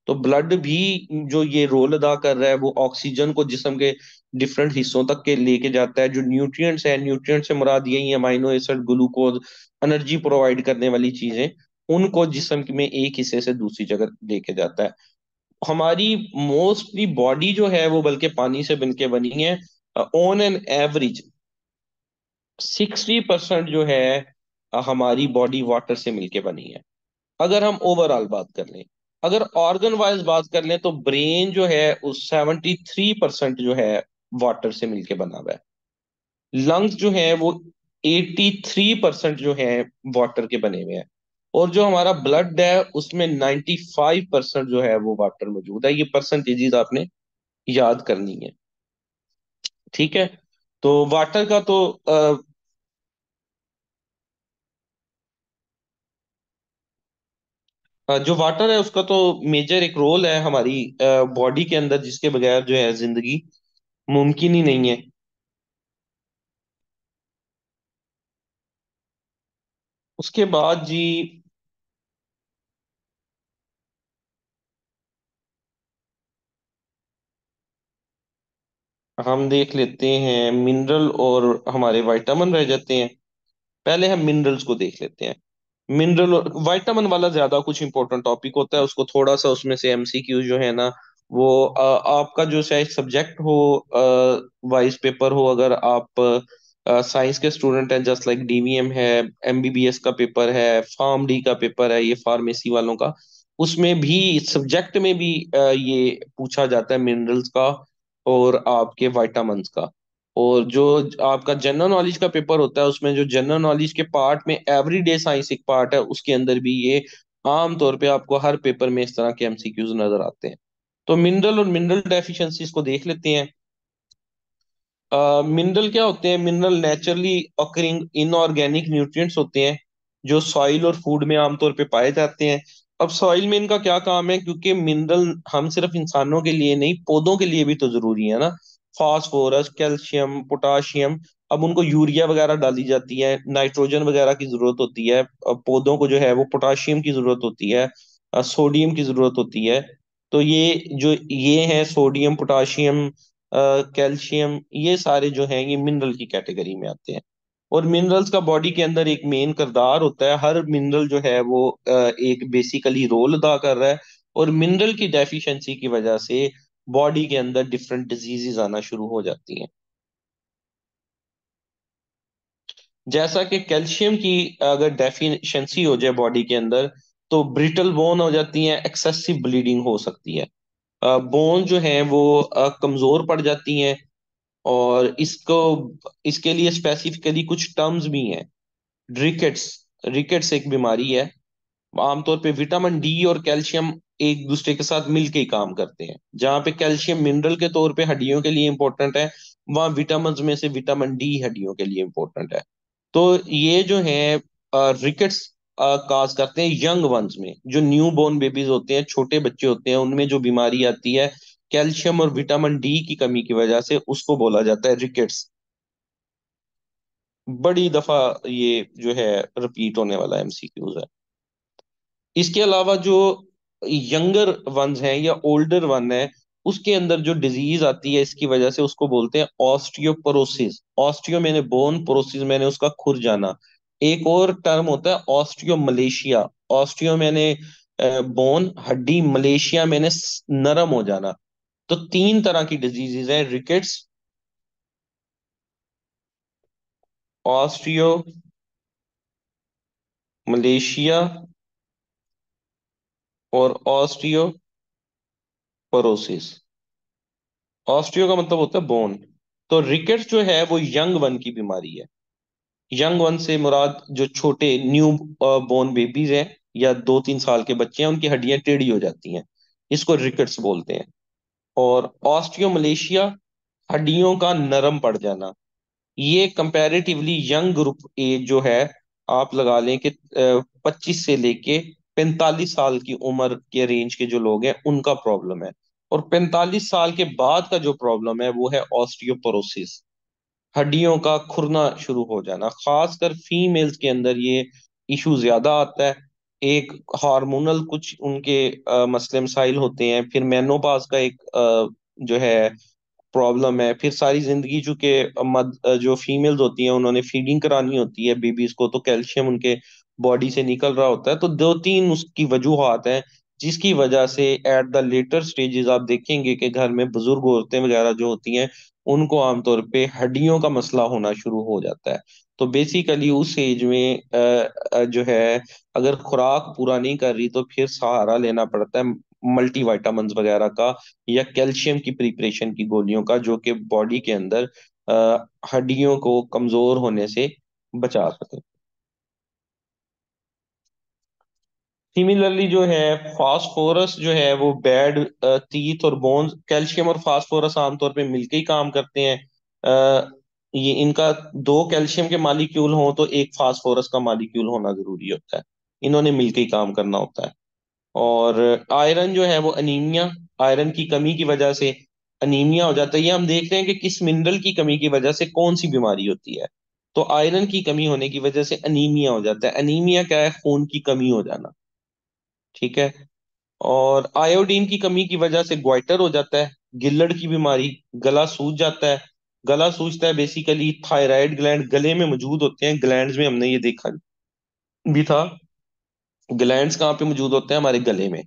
तो ब्लड भी जो ये रोल अदा कर रहा है, वो ऑक्सीजन को जिस्म के डिफरेंट हिस्सों तक के लेके जाता है। जो न्यूट्रिएंट्स है, न्यूट्रिएंट से मुराद यही है amino acid, glucose, energy provide करने वाली चीजें, उनको जिस्म में एक हिस्से से दूसरी जगह लेके जाता है। हमारी मोस्टली बॉडी जो है वो बल्कि पानी से बनके बनी है। ऑन एन एवरेज 60% जो है हमारी बॉडी वाटर से मिलके बनी है, अगर हम ओवरऑल बात कर लें। अगर ऑर्गन वाइज बात कर लें तो ब्रेन जो है उस 73% जो है वाटर से मिलके बना हुआ है। लंग्स जो है वो 83% जो है वाटर के बने हुए हैं। और जो हमारा ब्लड है उसमें 95% जो है वो वाटर मौजूद है। ये परसेंटेजेस आपने याद करनी है। ठीक है। तो वाटर का तो जो वाटर है उसका तो मेजर एक रोल है हमारी बॉडी के अंदर, जिसके बगैर जो है जिंदगी मुमकिन ही नहीं है। उसके बाद जी हम देख लेते हैं मिनरल और हमारे विटामिन रह जाते हैं। पहले हम मिनरल्स को देख लेते हैं। मिनरल और विटामिन वाला ज्यादा कुछ इंपॉर्टेंट टॉपिक होता है, उसको थोड़ा सा उसमें से एमसीक्यू जो है ना, वो आपका जो शायद सब्जेक्ट हो, वाइस पेपर हो, अगर आप साइंस के स्टूडेंट हैं, जस्ट लाइक डीवीएम है, एमबीबीएस का पेपर है, फार्म डी का पेपर है, ये फार्मेसी वालों का, उसमें भी सब्जेक्ट में भी ये पूछा जाता है मिनरल्स का और आपके विटामिन्स का। और जो आपका जनरल नॉलेज का पेपर होता है, उसमें जो जनरल नॉलेज के पार्ट में एवरीडे साइंस एक पार्ट है, उसके अंदर भी ये आम तौर पे आपको हर पेपर में इस तरह के एमसीक्यूज नजर आते हैं। तो मिनरल और मिनरल डेफिशिएंसीज को देख लेते हैं। मिनरल क्या होते हैं? Mineral naturally occurring inorganic nutrients होते हैं, जो सॉइल और फूड में आमतौर पे पाए जाते हैं। अब सॉइल में इनका क्या काम है, क्योंकि मिनरल हम सिर्फ इंसानों के लिए नहीं, पौधों के लिए भी तो जरूरी है ना। Phosphorus, calcium, potassium. अब उनको यूरिया वगैरह डाली जाती है, नाइट्रोजन वगैरह की जरूरत होती है। अब पौधों को जो है वो पोटाशियम की जरूरत होती है, सोडियम की जरूरत होती है। तो ये है सोडियम, पोटाशियम, कैल्शियम, ये सारे जो हैं ये मिनरल की कैटेगरी में आते हैं। और मिनरल्स का बॉडी के अंदर एक मेन किरदार होता है। हर मिनरल जो है वो एक बेसिकली रोल अदा कर रहा है। और मिनरल की डेफिशिएंसी की वजह से बॉडी के अंदर डिफरेंट डिजीजेस आना शुरू हो जाती हैं। जैसा कि कैल्शियम की अगर डेफिशिएंसी हो जाए बॉडी के अंदर, तो ब्रिटल बोन हो जाती है, एक्सेसिव ब्लीडिंग हो सकती है, बोन जो है वो कमजोर पड़ जाती हैं। और इसके लिए स्पेसिफिकली कुछ टर्म्स भी हैं। रिकेट्स, रिकेट्स एक बीमारी है। आमतौर पे विटामिन डी और कैल्शियम एक दूसरे के साथ मिलके ही काम करते हैं। जहाँ पे कैल्शियम मिनरल के तौर पे हड्डियों के लिए इंपॉर्टेंट है, वहाँ विटामिन में से विटामिन डी हड्डियों के लिए इंपॉर्टेंट है। तो ये जो है रिकेट्स काज करते हैं यंग वंस में, जो न्यू बोर्न बेबीज होते हैं, छोटे बच्चे होते हैं, उनमें जो बीमारी आती है कैल्शियम और विटामिन डी की कमी की वजह से, उसको बोला जाता है रिकेट्स। बड़ी दफा ये जो है रिपीट होने वाला एमसीक्यूज है। इसके अलावा जो यंगर वंस हैं या ओल्डर वन है, उसके अंदर जो डिजीज आती है इसकी वजह से, उसको बोलते हैं ऑस्टियोपोरोसिस। ऑस्टियो मैंने बोन, पोरोसिस मैंने उसका खुर जाना। एक और टर्म होता है ऑस्टियो मलेशिया। ऑस्टियो मैंने बोन हड्डी, मलेशिया मैंने नरम हो जाना। तो तीन तरह की डिजीजेज हैं, रिकेट्स, ऑस्टियो मलेशिया और ऑस्टियोपोरोसिस। ऑस्टियो का मतलब होता है बोन। तो रिकेट्स जो है वो यंग वन की बीमारी है। यंग वन से मुराद जो छोटे न्यू बोर्न बेबीज हैं या 2-3 साल के बच्चे हैं, उनकी हड्डियां टेढ़ी हो जाती हैं, इसको रिकेट्स बोलते हैं। और ऑस्टियोमलेशिया, हड्डियों का नरम पड़ जाना। ये कंपैरेटिवली यंग ग्रुप एज जो है, आप लगा लें कि 25 से लेके 45 साल की उम्र के रेंज के जो लोग हैं उनका प्रॉब्लम है। और 45 साल के बाद का जो प्रॉब्लम है वो है ऑस्टियोपोरोसिस, हड्डियों का खुरना शुरू हो जाना। खासकर फीमेल्स के अंदर ये इशू ज्यादा आता है। एक हार्मोनल कुछ उनके मसले मसाइल होते हैं, फिर मेनोपाज का एक जो है प्रॉब्लम है, फिर सारी जिंदगी चूंकि जो फीमेल्स होती हैं उन्होंने फीडिंग करानी होती है बेबीज को, तो कैल्शियम उनके बॉडी से निकल रहा होता है। तो 2-3 उसकी वजूहात हैं जिसकी वजह से एट द लेटर स्टेजेस आप देखेंगे कि घर में बुजुर्ग औरतें वगैरह जो होती हैं उनको आमतौर पे हड्डियों का मसला होना शुरू हो जाता है। तो बेसिकली उस एज में जो है, अगर खुराक पूरा नहीं कर रही तो फिर सहारा लेना पड़ता है मल्टी वाइटामिन वगैरह का, या कैल्शियम की प्रिपरेशन की गोलियों का, जो कि बॉडी के अंदर हड्डियों को कमजोर होने से बचा सके। सिमिलरली जो है, फास्फोरस जो है वो बैड टीथ और बोन्स, कैल्शियम और फास्फोरस आमतौर पे मिलके ही काम करते हैं। ये इनका दो कैल्शियम के मालिक्यूल हों तो एक फास्फोरस का मालिक्यूल होना जरूरी होता है, इन्होंने मिलके ही काम करना होता है। और आयरन जो है वो अनीमिया, आयरन की कमी की वजह से अनीमिया हो जाता है। ये हम देख रहे हैं कि किस मिनरल की कमी की वजह से कौन सी बीमारी होती है। तो आयरन की कमी होने की वजह से अनीमिया हो जाता है। अनीमिया क्या है? खून की कमी हो जाना। ठीक है। और आयोडीन की कमी की वजह से ग्वाइटर हो जाता है, गिल्लड़ की बीमारी, गला सूज जाता है। गला सूजता है बेसिकली थायराइड ग्लैंड गले में मौजूद होते हैं, ग्लैंड्स में हमने ये देखा भी था। ग्लैंड्स कहाँ पे मौजूद होते हैं? हमारे गले में।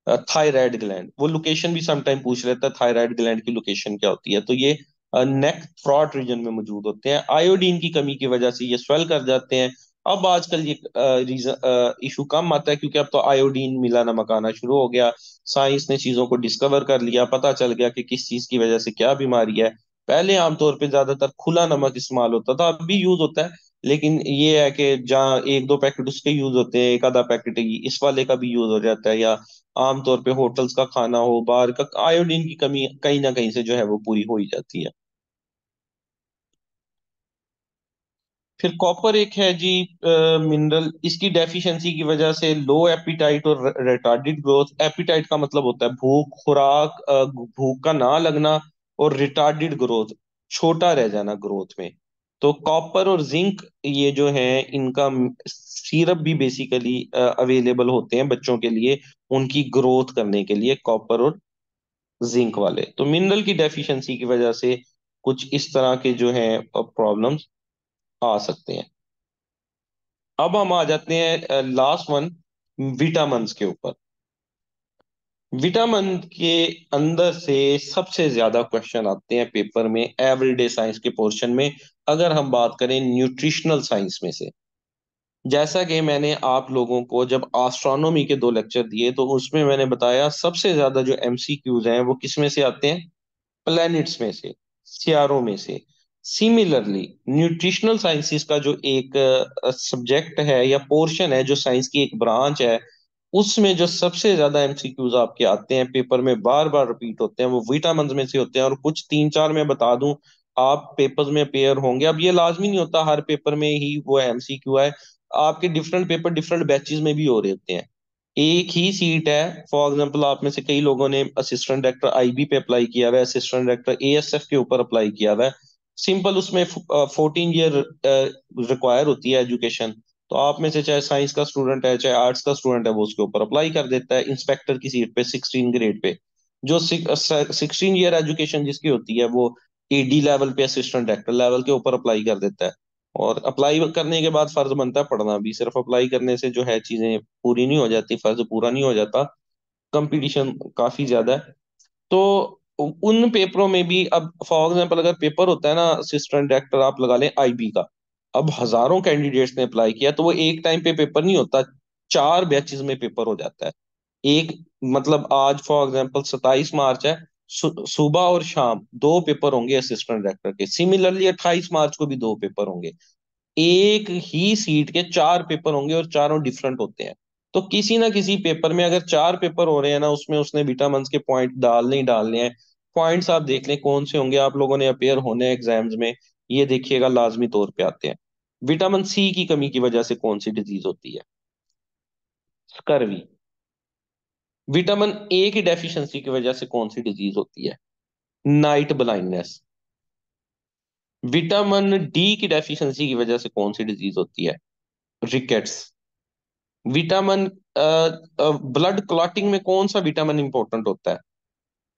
थायराइड ग्लैंड, वो लोकेशन भी समटाइम पूछ लेता है, थायराइड ग्लैंड की लोकेशन क्या होती है, तो ये नेक थ्रॉट रीजन में मौजूद होते हैं। आयोडीन की कमी की वजह से ये स्वेल कर जाते हैं। अब आजकल ये रीजन इशू कम आता है क्योंकि अब तो आयोडीन मिला नमक आना शुरू हो गया। साइंस ने चीजों को डिस्कवर कर लिया, पता चल गया कि किस चीज की वजह से क्या बीमारी है। पहले आमतौर पे ज्यादातर खुला नमक इस्तेमाल होता था, अब भी यूज होता है, लेकिन ये है कि जहाँ एक दो पैकेट उसके यूज होते हैं, एक आधा पैकेट इस वाले का भी यूज हो जाता है, या आमतौर पे होटल्स का खाना हो, बाहर का, आयोडीन की कमी कहीं ना कहीं से जो है वो पूरी हो ही जाती है। फिर कॉपर एक है जी मिनरल, इसकी डेफिशिएंसी की वजह से लो एपिटाइट और रिटार्डेड ग्रोथ। एपिटाइट का मतलब होता है भूख, खुराक, भूख का ना लगना, और रिटार्डेड ग्रोथ, छोटा रह जाना ग्रोथ में। तो कॉपर और जिंक ये जो है, इनका सिरप भी बेसिकली अवेलेबल होते हैं बच्चों के लिए, उनकी ग्रोथ करने के लिए, कॉपर और जिंक वाले। तो मिनरल की डेफिशिएंसी की वजह से कुछ इस तरह के जो है प्रॉब्लम्स आ सकते हैं। अब हम आ जाते हैं लास्ट वन, विटामिन्स के ऊपर। विटामिन के अंदर से सबसे ज्यादा क्वेश्चन आते हैं पेपर में, एवरीडे साइंस के पोर्शन में, अगर हम बात करें न्यूट्रिशनल साइंस में से। जैसा कि मैंने आप लोगों को जब एस्ट्रोनॉमी के 2 लेक्चर दिए तो उसमें मैंने बताया सबसे ज्यादा जो एमसीक्यूज हैं वो किस में से आते हैं? प्लैनेट्स में से, सियारों में से। सिमिलरली न्यूट्रिशनल साइंसेस का जो एक सब्जेक्ट है या पोर्शन है, जो साइंस की एक ब्रांच है, उसमें जो सबसे ज्यादा एमसीक्यूज आपके आते हैं पेपर में, बार बार रिपीट होते हैं, वो विटामिन में से होते हैं। और कुछ 3-4 मैं बता दूं, आप पेपर्स में अपेयर होंगे। अब ये लाजमी नहीं होता हर पेपर में ही वो एमसीक्यू है, आपके डिफरेंट पेपर डिफरेंट बैचेस में भी हो रहे होते हैं। एक ही सीट है, फॉर एग्जांपल आप में से कई लोगों ने असिस्टेंट डायरेक्टर आईबी पे अप्लाई किया हुआ है, असिस्टेंट डायरेक्टर एएसएफ के ऊपर अप्लाई किया हुआ है। सिंपल उसमें 14 ईयर रिक्वायर होती है एजुकेशन। तो आप में से चाहे साइंस का स्टूडेंट है चाहे आर्ट्स का स्टूडेंट है, वो उसके ऊपर अप्लाई कर देता है इंस्पेक्टर की सीट पे 16 ग्रेड पे। जो 16 ईयर एजुकेशन जिसकी होती है, वो एडी लेवल पे, असिस्टेंट डायरेक्टर लेवल के ऊपर अप्लाई कर देता है। और अप्लाई करने के बाद फर्ज बनता है पढ़ना भी। सिर्फ अप्लाई करने से जो है चीजें पूरी नहीं हो जाती, फर्ज पूरा नहीं हो जाता। कंपटीशन काफी ज्यादा है। तो उन पेपरों में भी अब फॉर एग्जाम्पल अगर पेपर होता है ना असिस्टेंट डायरेक्टर, आप लगा लें आईबी का, अब हजारों कैंडिडेट्स ने अप्लाई किया, तो वो एक टाइम पे पेपर नहीं होता, 4 बैचेस में पेपर हो जाता है। एक, मतलब आज फॉर एग्जाम्पल 27 मार्च है, सुबह और शाम 2 पेपर होंगे असिस्टेंट डायरेक्टर के। सिमिलरली 28 मार्च को भी 2 पेपर होंगे। एक ही सीट के 4 पेपर होंगे और चारों डिफरेंट होते हैं। तो किसी ना किसी पेपर में अगर 4 पेपर हो रहे हैं ना, उसमें उसने विटामिन के पॉइंट डालने ही डालने हैं। पॉइंट्स आप देख लें कौन से होंगे, आप लोगों ने अपेयर होने एग्जाम्स में, ये देखिएगा लाजमी तौर पे आते हैं। विटामिन सी की कमी की वजह से कौन सी डिजीज होती है? स्कर्वी। विटामिन ए की डेफिशिएंसी की वजह से कौन सी डिजीज होती है? Night blindness. विटामिन डी की डेफिशिएंसी की वजह से कौन सी डिजीज होती है? रिकेट्स। विटामिन ब्लड क्लॉटिंग में कौन सा विटामिन इंपॉर्टेंट होता है?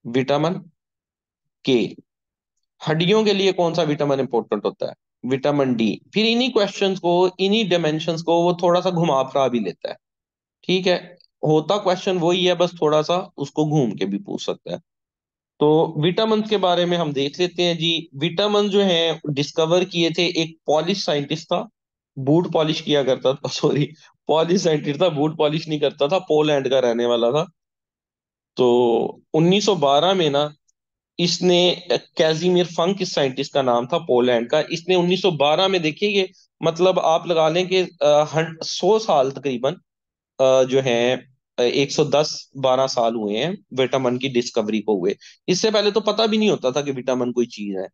विटामिन के। हड्डियों के लिए कौन सा विटामिन इंपॉर्टेंट होता है? Vitamin D. फिर इन्हीं क्वेश्चंस को, इन्हीं डायमेंशंस को वो थोड़ा सा घुमा फिरा भी लेता है। ठीक है, होता क्वेश्चन वही है, बस थोड़ा सा उसको घूम के भी पूछ सकता है। तो विटामिन के बारे में हम देख लेते हैं जी। विटामिन जो है डिस्कवर किए थे एक पॉलिश साइंटिस्ट था, बूट पॉलिश किया करता था, सॉरी, पॉलिश साइंटिस्ट था, बूट पॉलिश नहीं करता था, पोलैंड का रहने वाला था। तो 1912 में ना इसने, कैजिमिर फंक इस साइंटिस्ट का नाम था, पोलैंड का, इसने 1912 में, देखिए ये, मतलब आप लगा लें कि 100 साल तकरीबन जो है 110-12 साल हुए हैं विटामिन की डिस्कवरी को हुए। इससे पहले तो पता भी नहीं होता था कि विटामिन कोई चीज है।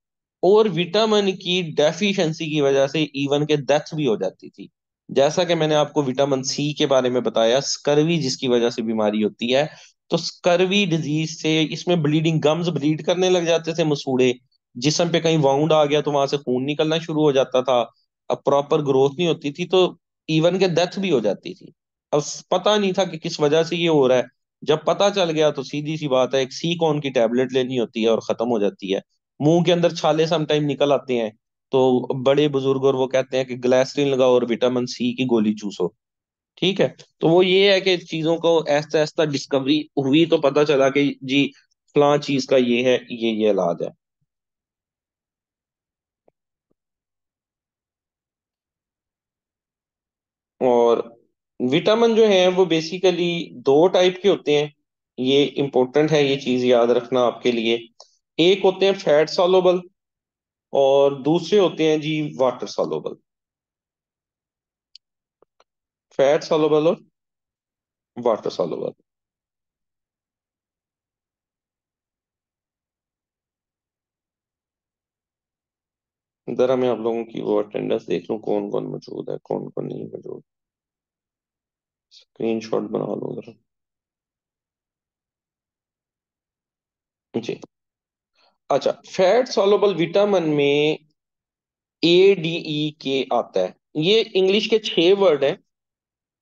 और विटामिन की डेफिशिएंसी की वजह से इवन के डेथ भी हो जाती थी। जैसा कि मैंने आपको विटामिन सी के बारे में बताया, स्कर्वी जिसकी वजह से बीमारी होती है, तो स्कर्वी डिजीज से इसमें ब्लीडिंग, गम्स ब्लीड करने लग जाते थे, मसूड़े, जिसम पे कहीं वाउंड आ गया तो वहां से खून निकलना शुरू हो जाता था। अब प्रॉपर ग्रोथ नहीं होती थी, तो इवन के डेथ भी हो जाती थी। अब पता नहीं था कि किस वजह से ये हो रहा है। जब पता चल गया तो सीधी सी बात है, एक सी कॉन की टैबलेट लेनी होती है और खत्म हो जाती है। मुंह के अंदर छाले समटाइम निकल आते हैं, तो बड़े बुजुर्ग और वो कहते हैं कि ग्लाइसरीन लगाओ और विटामिन सी की गोली चूसो। ठीक है। तो वो ये है कि चीजों को ऐसा ऐसा डिस्कवरी हुई तो पता चला कि जी फलां चीज का ये है, ये इलाज है। और विटामिन जो है वो बेसिकली 2 टाइप के होते हैं। ये इंपॉर्टेंट है, ये चीज याद रखना आपके लिए। एक होते हैं फैट सॉल्युबल, और दूसरे होते हैं जी वाटर सॉल्युबल। फैट सॉल्युबल और वाटर सॉल्युबल। जरा मैं आप लोगों की वो अटेंडेंस देख लूं, कौन कौन मौजूद है कौन कौन नहीं मौजूद। स्क्रीनशॉट बना लो जरा। जी। अच्छा, फैट सॉल्युबल विटामिन में ADE के आता है। ये इंग्लिश के 6 वर्ड हैं,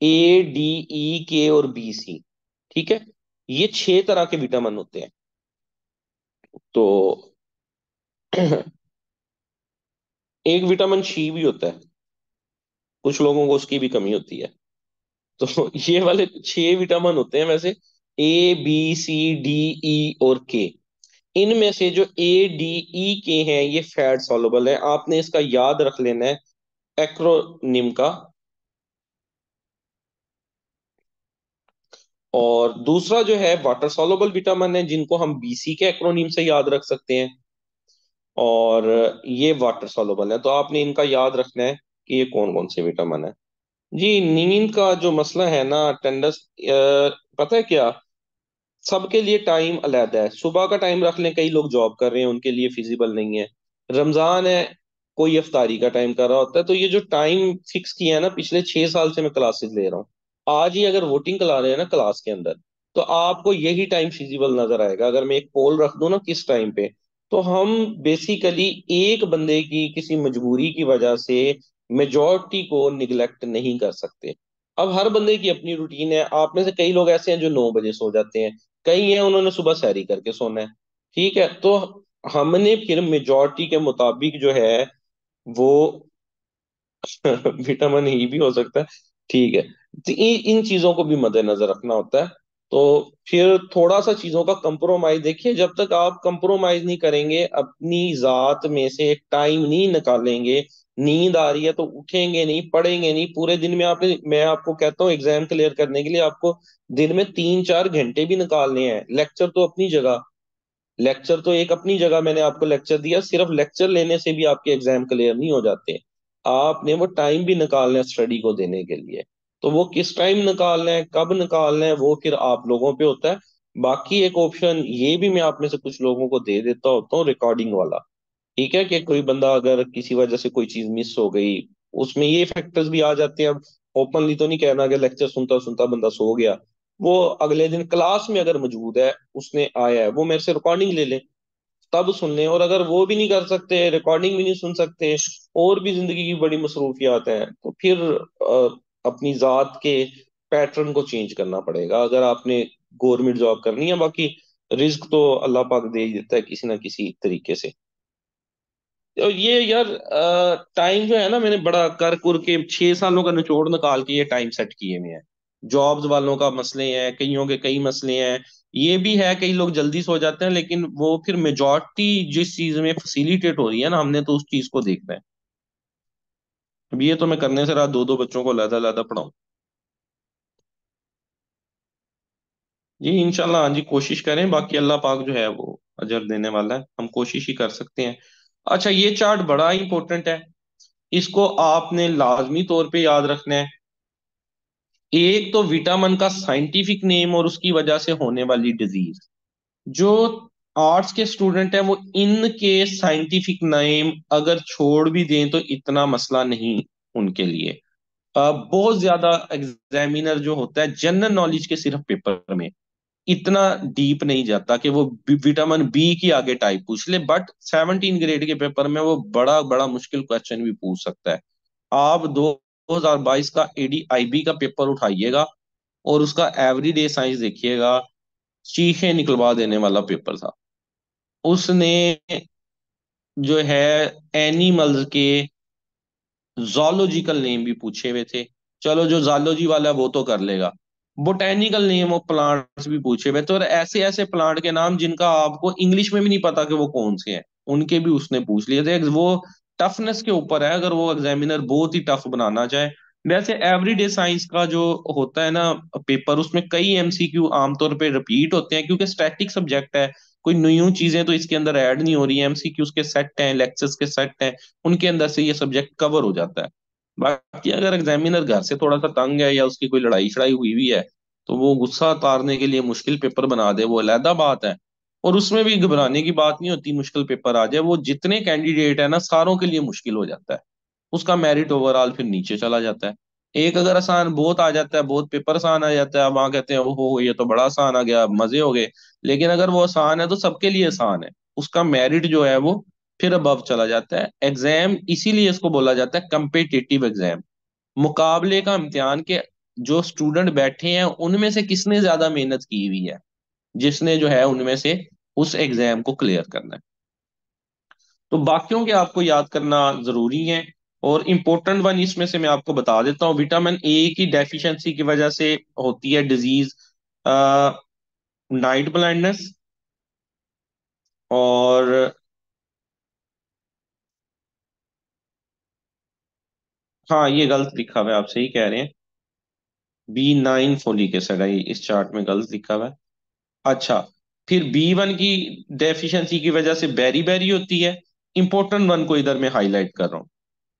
ADE के और BC। ठीक है, ये 6 तरह के विटामिन होते हैं। तो एक विटामिन सी भी होता है, कुछ लोगों को उसकी भी कमी होती है। तो ये वाले 6 विटामिन होते हैं वैसे, A B C D E और के। इनमें से जो ADE के हैं ये फैट सॉल्युबल है, आपने इसका याद रख लेना है, एक्रोनिम का। और दूसरा जो है वाटर सॉल्युबल विटामिन है, जिनको हम BC के एक्रोनिम से याद रख सकते हैं। और ये वाटर सॉल्युबल है, तो आपने इनका याद रखना है कि ये कौन कौन से विटामिन है। जी, नींद का जो मसला है ना अटेंडेंस, पता है क्या, सबके लिए टाइम अलग है। सुबह का टाइम रख लें, कई लोग जॉब कर रहे हैं उनके लिए फिजिबल नहीं है। रमजान है, कोई अफ्तारी का टाइम कर रहा होता है। तो ये जो टाइम फिक्स किया है ना, पिछले 6 साल से मैं क्लासेस ले रहा हूँ, आज ही अगर वोटिंग करा रहे हैं ना क्लास के अंदर, तो आपको यही टाइम फिजिबल नजर आएगा। अगर मैं एक पोल रख दूं ना किस टाइम पे, तो हम बेसिकली एक बंदे की किसी मजबूरी की वजह से मेजॉरिटी को निग्लेक्ट नहीं कर सकते। अब हर बंदे की अपनी रूटीन है। आप में से कई लोग ऐसे हैं जो 9 बजे सो जाते हैं, कई हैं उन्होंने सुबह सैरी करके सोना है। ठीक है, तो हमने फिर मेजॉरिटी के मुताबिक जो है वो विटामिन ई भी हो सकता है। ठीक है, तो इन चीजों को भी मद्देनजर रखना होता है। तो फिर थोड़ा सा चीजों का कंप्रोमाइज देखिए, जब तक आप कंप्रोमाइज नहीं करेंगे, अपनी जात में से एक टाइम नहीं निकालेंगे, नींद आ रही है तो उठेंगे नहीं, पढ़ेंगे नहीं पूरे दिन में। आपने, मैं आपको कहता हूँ एग्जाम क्लियर करने के लिए आपको दिन में 3-4 घंटे भी निकालने हैं। लेक्चर तो अपनी जगह, लेक्चर तो एक अपनी जगह, मैंने आपको लेक्चर दिया, सिर्फ लेक्चर लेने से भी आपके एग्जाम क्लियर नहीं हो जाते। आपने वो टाइम भी निकालना है स्टडी को देने के लिए। तो वो किस टाइम निकालना है, कब निकालना है, वो फिर आप लोगों पे होता है। बाकी एक ऑप्शन ये भी मैं आप में से कुछ लोगों को दे देता होता हूँ, रिकॉर्डिंग वाला। ठीक है, कि कोई बंदा अगर किसी वजह से कोई चीज मिस हो गई, उसमें ये फैक्टर्स भी आ जाते हैं। अब ओपनली तो नहीं कहना कि लेक्चर सुनता सुनता बंदा सो गया। वो अगले दिन क्लास में अगर मौजूद है, उसने आया है, वो मेरे से रिकॉर्डिंग ले ले, तब सुन लें। और अगर वो भी नहीं कर सकते, रिकॉर्डिंग भी नहीं सुन सकते, और भी जिंदगी की बड़ी मसरूफियात हैं, तो फिर अपनी जात के पैटर्न को चेंज करना पड़ेगा अगर आपने गवर्नमेंट जॉब करनी है। बाकी रिस्क तो अल्लाह पाक दे ही देता है किसी ना किसी तरीके से। तो ये यार टाइम जो है ना, मैंने बड़ा कर कुर के 6 सालों का निचोड़ निकाल के ये टाइम सेट किए हुए हैं। जॉब्स वालों का मसले हैं, कईयों के कई मसले हैं। ये भी है, कई लोग जल्दी सो जाते हैं, लेकिन वो फिर मेजॉरिटी जिस चीज में फैसिलिटेट हो रही है ना, हमने तो उस चीज को देखना है। अब ये तो मैं करने से रहा, 2-2 बच्चों को अलग अलग पढ़ाऊं। जी इंशाल्लाह, हाँ जी, कोशिश करें। बाकी अल्लाह पाक जो है वो अजर देने वाला है, हम कोशिश ही कर सकते हैं। अच्छा, ये चार्ट बड़ा इंपॉर्टेंट है, इसको आपने लाजमी तौर पे याद रखना है। एक तो विटामिन का साइंटिफिक नेम और उसकी वजह से होने वाली डिजीज। जो आर्ट्स के स्टूडेंट हैं वो इनके साइंटिफिक नेम अगर छोड़ भी दें तो इतना मसला नहीं उनके लिए। बहुत ज्यादा एग्जामिनर जो होता है जनरल नॉलेज के सिर्फ पेपर में इतना डीप नहीं जाता कि वो विटामिन बी की आगे टाइप पूछ ले, बट 17 ग्रेड के पेपर में वो बड़ा बड़ा मुश्किल क्वेश्चन भी पूछ सकता है। आप 2022 का एडीआईबी का पेपर उठाइएगा और उसका एवरीडे साइंस देखिएगा, चीखें निकलवा देने वाला पेपर था। उसने जो है एनिमल्स के जोलॉजिकल नेम भी पूछे हुए थे। चलो, जो जोलॉजी वाला है वो तो कर लेगा, बोटेनिकल नेम ऑफ प्लांट्स भी पूछे हुए थे, और ऐसे ऐसे प्लांट के नाम जिनका आपको इंग्लिश में भी नहीं पता कि वो कौन से हैं, उनके भी उसने पूछ लिए थे। वो टफनेस के ऊपर है, अगर वो एग्जामिनर बहुत ही टफ बनाना चाहे। वैसे एवरीडे साइंस का जो होता है ना पेपर, उसमें कई एमसीक्यू आमतौर पे रिपीट होते हैं, क्योंकि स्टैटिक सब्जेक्ट है। कोई न्यू चीजें तो इसके अंदर ऐड नहीं हो रही है, एमसीक्यूज के सेट हैं, लेक्चर्स के सेट हैं, उनके अंदर से ये सब्जेक्ट कवर हो जाता है। बाकी अगर एग्जामिनर घर से थोड़ा सा तंग है या उसकी कोई लड़ाई शड़ाई हुई हुई है, तो वो गुस्सा उतारने के लिए मुश्किल पेपर बना दे, वो अलहदा बात है। और उसमें भी घबराने की बात नहीं होती, मुश्किल पेपर आ जाए, वो जितने कैंडिडेट है ना सारों के लिए मुश्किल हो जाता है। उसका मेरिट ओवरऑल फिर नीचे चला जाता है। एक अगर आसान बहुत आ जाता है, बहुत पेपर आसान आ जाता है, अब वहां कहते हैं ओहो ये तो बड़ा आसान आ गया, मजे हो गए। लेकिन अगर वो आसान है तो सबके लिए आसान है, उसका मेरिट जो है वो फिर अबव चला जाता है। एग्जाम इसीलिए इसको बोला जाता है कंपेटिटिव एग्जाम, मुकाबले का इम्तिहान के। जो स्टूडेंट बैठे हैं उनमें से किसने ज्यादा मेहनत की हुई है, जिसने जो है उनमें से उस एग्जाम को क्लियर करना है। तो बाकियों के आपको याद करना जरूरी है। और इम्पोर्टेंट वन इसमें से मैं आपको बता देता हूँ, विटामिन ए की डेफिशिएंसी की वजह से होती है डिजीज नाइट ब्लाइंडनेस। और हाँ, ये गलत लिखा हुआ है, आप सही कह रहे हैं। B9 फोलिक एसिड है, इस चार्ट में गलत लिखा हुआ है। अच्छा, फिर B1 की डेफिशिएंसी की वजह से बेरी बेरी होती है। इंपॉर्टेंट वन को इधर मैं हाईलाइट कर रहा हूँ।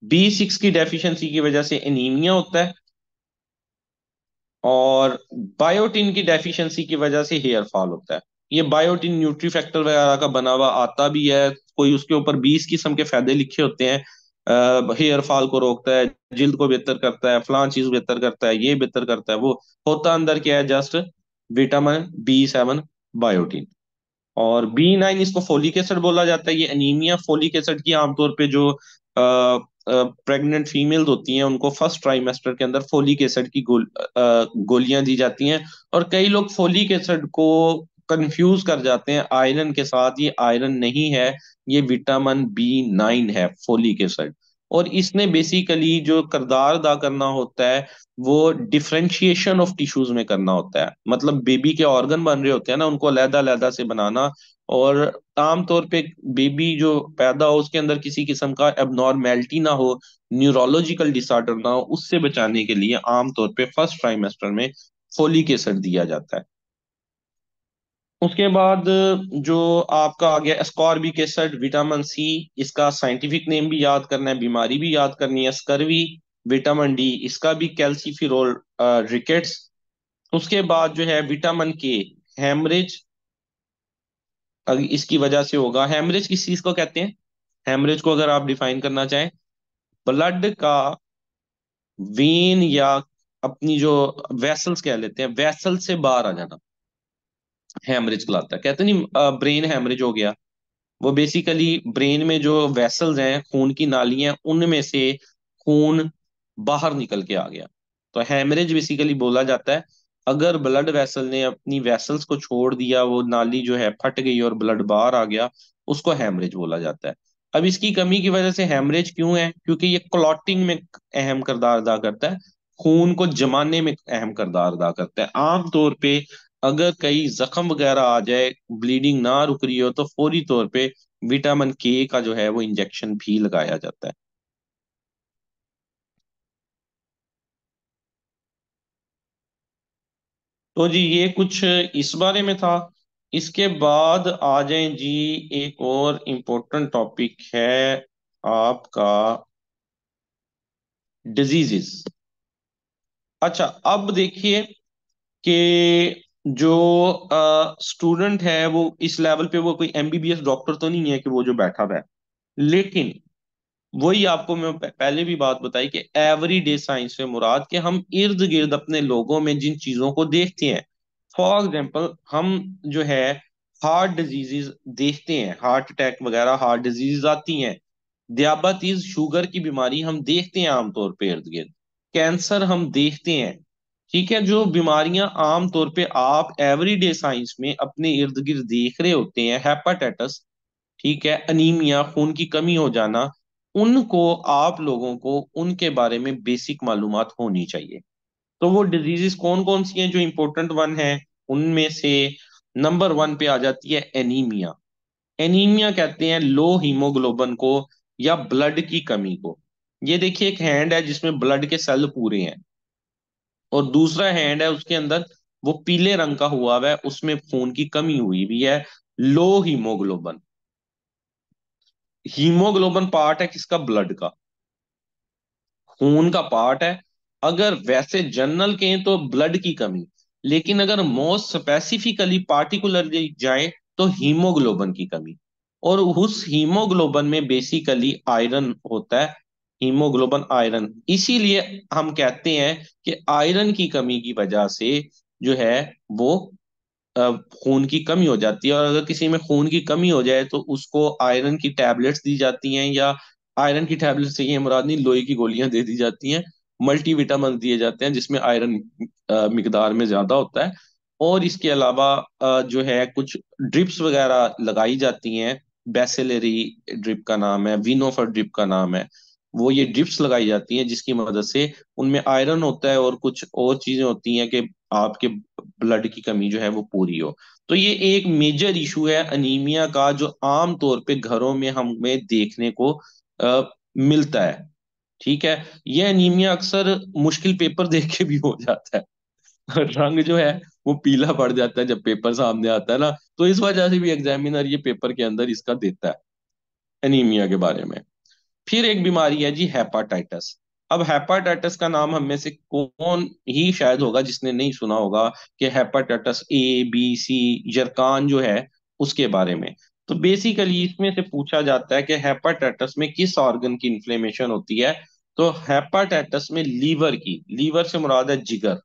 B6 की डेफिशिएंसी की वजह से एनीमिया होता है। और बायोटिन की डेफिशिएंसी की वजह से हेयर फॉल होता है। ये बायोटिन न्यूट्री फैक्टर वगैरह का बना हुआ आता भी है, कोई उसके ऊपर 20 किस्म के फायदे लिखे होते हैं। हेयर फॉल को रोकता है, जिल्द को बेहतर करता है, फलां चीज बेहतर करता है, ये बेहतर करता है, वो होता अंदर क्या है, जस्ट विटामिन B7 बायोटिन। और B9 इसको फोलिक एसिड बोला जाता है। ये एनीमिया फोलिक एसिड की आमतौर पे जो प्रेग्नेंट फीमेल्स होती हैं उनको फर्स्ट ट्राइमेस्टर के अंदर फोलिक एसिड की गोलियां दी जाती हैं। और कई लोग फोलिक एसिड को कंफ्यूज कर जाते हैं आयरन के साथ। ये आयरन नहीं है, ये विटामिन B9 है, फोलिक एसिड। और इसने बेसिकली जो किरदार अदा करना होता है वो डिफरेंशिएशन ऑफ टिश्यूज में करना होता है। मतलब बेबी के ऑर्गन बन रहे होते हैं ना, उनको अलहदा अलहदा से बनाना। और आमतौर पे बेबी जो पैदा हो उसके अंदर किसी किस्म का एबनॉर्मेलिटी ना हो, न्यूरोलॉजिकल डिसऑर्डर ना हो, उससे बचाने के लिए आमतौर पे फर्स्ट ट्राइमेस्टर में फोलिक एसिड दिया जाता है। उसके बाद जो आपका आ गया एस्कॉर्बिक एसिड, विटामिन C। इसका साइंटिफिक नेम भी याद करना है, बीमारी भी याद करनी है, स्कर्वी। विटामिन D, इसका भी कैल्सीफिरोल रिकेट्स। उसके बाद जो है विटामिन K, हेमरेज इसकी वजह से होगा। हेमरेज किस चीज को कहते हैं? हेमरेज को अगर आप डिफाइन करना चाहें, ब्लड का वेन या अपनी जो वेसल्स कह लेते हैं, वेसल से बाहर आ जाना हेमरेज कहलाता है। कहते नहीं ब्रेन हेमरेज हो गया, वो बेसिकली ब्रेन में जो वेसल्स हैं, खून की नाली हैं, उनमें से खून बाहर निकल के आ गया। तो हेमरेज बेसिकली बोला जाता है अगर ब्लड वेसल ने अपनी वेसल्स को छोड़ दिया, वो नाली जो है फट गई और ब्लड बाहर आ गया, उसको हेमरेज बोला जाता है। अब इसकी कमी की वजह से हेमरेज क्यों है? क्योंकि ये क्लॉटिंग में अहम किरदार अदा करता है, खून को जमाने में अहम किरदार अदा करता है। आमतौर पे अगर कहीं जख्म वगैरह आ जाए, ब्लीडिंग ना रुक रही हो, तो फौरी तौर पे विटामिन K का जो है वो इंजेक्शन भी लगाया जाता है। तो जी ये कुछ इस बारे में था। इसके बाद आ जाएं जी, एक और इम्पोर्टेंट टॉपिक है आपका, डिजीजेस। अच्छा, अब देखिए कि जो स्टूडेंट है वो इस लेवल पे वो कोई MBBS डॉक्टर तो नहीं है कि वो जो बैठा हुआ है, लेकिन वही आपको मैं पहले भी बात बताई कि एवरीडे साइंस से मुराद कि हम इर्द गिर्द अपने लोगों में जिन चीजों को देखते हैं। फॉर एग्जाम्पल हम जो है हार्ट डिजीजेस देखते हैं, हार्ट अटैक वगैरह हार्ट डिजीज आती हैं। दियाबिटीज शुगर की बीमारी हम देखते हैं आमतौर पे इर्द गिर्द। कैंसर हम देखते हैं। ठीक है, जो बीमारियां आमतौर पे आप एवरीडे साइंस में अपने इर्द गिर्द देख रहे होते हैं, हेपाटाइटिस, ठीक है, अनीमिया, खून की कमी हो जाना, उनको आप लोगों को उनके बारे में बेसिक मालूमात होनी चाहिए। तो वो डिजीजेस कौन कौन सी हैं जो इंपॉर्टेंट वन है, उनमें से नंबर 1 पे आ जाती है एनीमिया। एनीमिया कहते हैं लो हीमोग्लोबिन को या ब्लड की कमी को। ये देखिए एक हैंड है जिसमें ब्लड के सेल पूरे हैं, और दूसरा हैंड है उसके अंदर वो पीले रंग का हुआ है, उसमें खून की कमी हुई भी है, लो हीमोग्लोबिन। हीमोग्लोबिन पार्ट है किसका? ब्लड का, खून का पार्ट है। अगर वैसे जनरल के तो ब्लड की कमी, लेकिन अगर मोस्ट स्पेसिफिकली पार्टिकुलरली जाए तो हीमोग्लोबिन की कमी। और उस हीमोग्लोबिन में बेसिकली आयरन होता है, हीमोग्लोबिन आयरन। इसीलिए हम कहते हैं कि आयरन की कमी की वजह से जो है वो खून की कमी हो जाती है। और अगर किसी में खून की कमी हो जाए तो उसको आयरन की टैबलेट्स दी जाती हैं, या आयरन की टैबलेट्स से ये मुराद नहीं, लोहे की गोलियां दे दी जाती हैं। मल्टीविटामिन दिए जाते हैं जिसमें आयरन मिकदार में ज्यादा होता है। और इसके अलावा जो है कुछ ड्रिप्स वगैरह लगाई जाती हैं। बेसिलरी ड्रिप का नाम है, विनोफर ड्रिप का नाम है। वो ये ड्रिप्स लगाई जाती हैं जिसकी मदद से उनमें आयरन होता है और कुछ और चीजें होती हैं कि आपके ब्लड की कमी जो है वो पूरी हो। तो ये एक मेजर इशू है अनीमिया का, जो आम तौर पे घरों में हमें देखने को मिलता है। ठीक है, ये अनीमिया अक्सर मुश्किल पेपर देख के भी हो जाता है। रंग जो है वो पीला पड़ जाता है जब पेपर सामने आता है ना, तो इस वजह से भी एग्जामिनर ये पेपर के अंदर इसका देता है एनीमिया के बारे में। फिर एक बीमारी है जी हेपाटाइटिस। अब हेपाटाइटिस का नाम हम में से कौन ही शायद होगा जिसने नहीं सुना होगा कि हेपाटाइटिस A B C जरकान जो है उसके बारे में। तो बेसिकली इसमें से पूछा जाता है कि हेपाटाइटिस में किस ऑर्गन की इन्फ्लेमेशन होती है। तो हेपाटाइटिस में लीवर की, लीवर से मुराद है जिगर।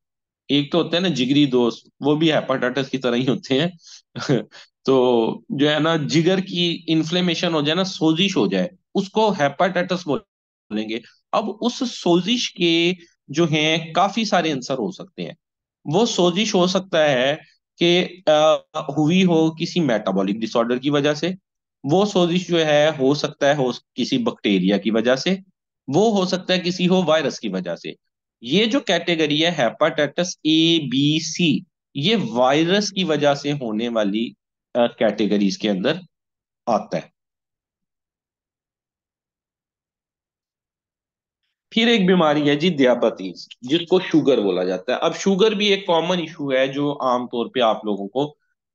एक तो होते हैं ना जिगरी दोस्त, वो भी हेपाटाइटिस की तरह ही होते हैं। तो जो है ना जिगर की इन्फ्लेमेशन हो जाए ना, सोजिश हो जाए, उसको हेपाटाइटिस बोलेंगे। अब उस सोजिश के जो हैं काफी सारे आंसर हो सकते हैं। वो सोजिश हो सकता है कि हुई हो किसी मेटाबॉलिक डिसऑर्डर की वजह से। वो सोजिश जो है हो सकता है हो किसी बैक्टीरिया की वजह से। वो हो सकता है किसी हो वायरस की वजह से। ये जो कैटेगरी है हेपाटाइटिस A B C, ये वायरस की वजह से होने वाली कैटेगरीज के अंदर आता है। फिर एक बीमारी है जी दियाबतीस, जिसको शुगर बोला जाता है। अब शुगर भी एक कॉमन इशू है जो आमतौर पे आप लोगों को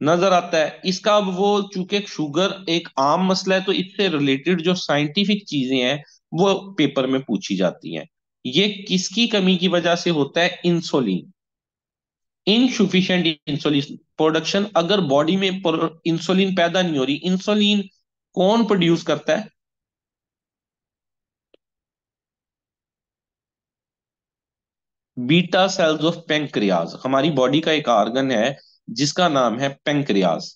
नजर आता है। इसका अब वो चूंकि शुगर एक आम मसला है, तो इससे रिलेटेड जो साइंटिफिक चीजें हैं वो पेपर में पूछी जाती हैं। ये किसकी कमी की वजह से होता है? Insulin, insufficient insulin production. अगर बॉडी में इंसुलिन पैदा नहीं हो रही, इंसुलिन कौन प्रोड्यूस करता है? बीटा सेल्स ऑफ पेंक्रियाज, हमारी बॉडी का एक ऑर्गन है जिसका नाम है पेंक्रियाज।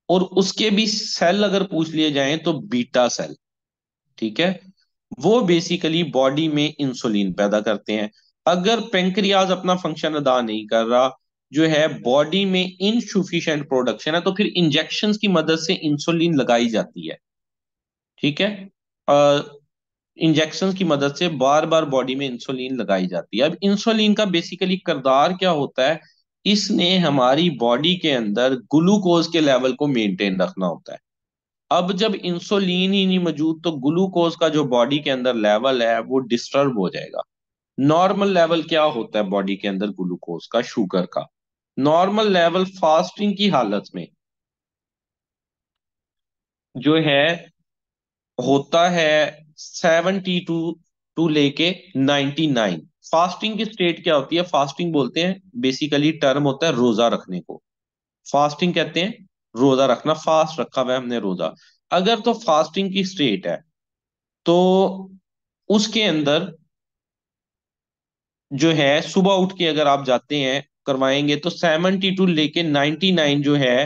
और उसके भी सेल अगर पूछ लिए जाएं तो बीटा सेल, ठीक है। वो बेसिकली बॉडी में इंसुलिन पैदा करते हैं। अगर पेंक्रियाज अपना फंक्शन अदा नहीं कर रहा, जो है बॉडी में इनसुफिशिएंट प्रोडक्शन है, तो फिर इंजेक्शन की मदद से इंसुलिन लगाई जाती है, ठीक है। इंजेक्शन की मदद से बार बार बॉडी में इंसुलिन लगाई जाती है। अब इंसुलिन का बेसिकली किरदार क्या होता है? इसने हमारी बॉडी के अंदर ग्लूकोज के लेवल को मेंटेन रखना होता है। अब जब इंसुलिन ही नहीं मौजूद, तो ग्लूकोज का जो बॉडी के अंदर लेवल है वो डिस्टर्ब हो जाएगा। नॉर्मल लेवल क्या होता है बॉडी के अंदर ग्लूकोज का, शुगर का? नॉर्मल लेवल फास्टिंग की हालत में जो है होता है 72 टू लेके 99। फास्टिंग की स्टेट क्या होती है? फास्टिंग बोलते हैं, बेसिकली टर्म होता है रोजा रखने को। फास्टिंग कहते हैं रोजा रखना, फास्ट रखा हुआ है हमने रोजा। अगर तो फास्टिंग की स्टेट है, तो उसके अंदर जो है सुबह उठ के अगर आप जाते हैं करवाएंगे, तो 72 लेके 99 जो है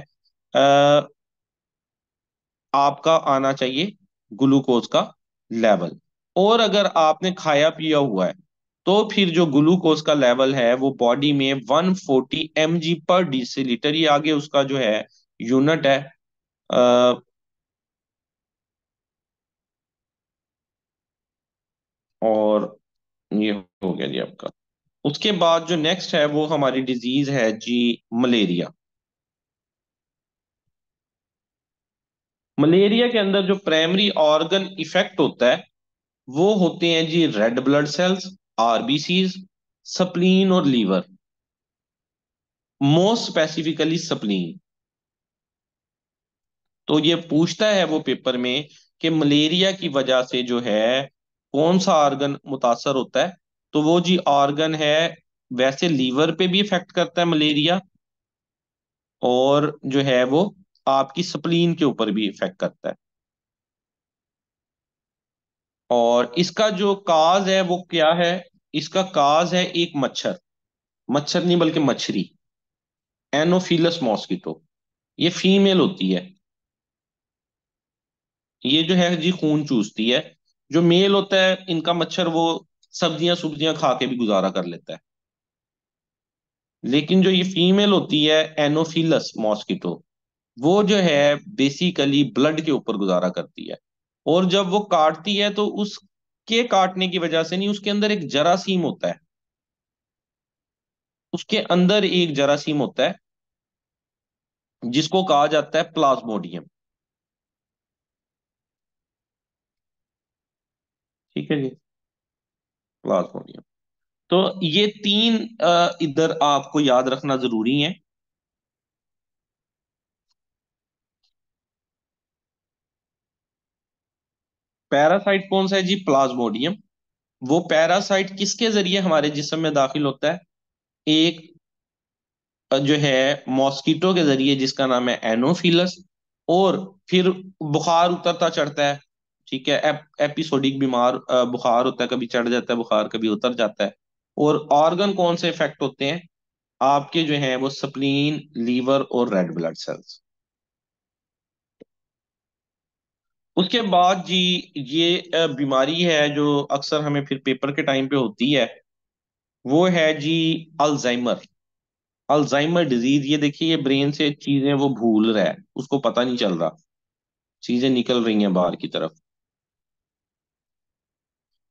आपका आना चाहिए ग्लूकोज का लेवल। और अगर आपने खाया पिया हुआ है, तो फिर जो ग्लूकोज का लेवल है वो बॉडी में 140 mg/dL, ये आगे उसका जो है यूनिट है। अ, और ये हो गया जी आपका। उसके बाद जो नेक्स्ट है वो हमारी डिजीज है जी मलेरिया। मलेरिया के अंदर जो प्राइमरी ऑर्गन इफेक्ट होता है वो होते हैं जी red blood cells, RBCs, spleen और लीवर। Most specifically spleen. तो ये पूछता है वो पेपर में कि मलेरिया की वजह से जो है कौन सा ऑर्गन मुतासर होता है। तो वो जी ऑर्गन है, वैसे लीवर पे भी इफेक्ट करता है मलेरिया, और जो है वो आपकी स्प्लीन के ऊपर भी इफेक्ट करता है। और इसका जो काज है वो क्या है? इसका काज है एक मच्छर, मच्छर नहीं बल्कि मछली, एनोफिलस मॉस्किटो। ये फीमेल होती है। ये जो है जी खून चूसती है। जो मेल होता है इनका मच्छर, वो सब्जियां सब्जियां खा के भी गुजारा कर लेता है। लेकिन जो ये फीमेल होती है एनोफिलस मॉस्किटो, वो जो है बेसिकली ब्लड के ऊपर गुजारा करती है। और जब वो काटती है तो उसके काटने की वजह से नहीं, उसके अंदर एक जरासीम होता है। उसके अंदर एक जरासीम होता है जिसको कहा जाता है प्लाज्मोडियम, ठीक है जी, प्लाज्मोडियम। तो ये तीन इधर आपको याद रखना जरूरी है। पैरासाइट कौन सा है जी? प्लाज्मोडियम। वो पैरासाइट किसके जरिए हमारे जिस्म में दाखिल होता है? एक जो है मॉस्किटो के जरिए जिसका नाम है एनोफिलस। और फिर बुखार उतरता चढ़ता है, ठीक है। एपिसोडिक बीमार बुखार होता है, कभी चढ़ जाता है बुखार, कभी उतर जाता है। और ऑर्गन कौन से इफेक्ट होते हैं आपके? जो है वो स्प्लीन, लीवर और रेड ब्लड सेल्स। उसके बाद जी, ये बीमारी है जो अक्सर हमें फिर पेपर के टाइम पे होती है, वो है जी अल्जाइमर। अल्जाइमर डिजीज, ये देखिए, ये ब्रेन से चीजें वो भूल रहा है, उसको पता नहीं चल रहा, चीजें निकल रही हैं बाहर की तरफ।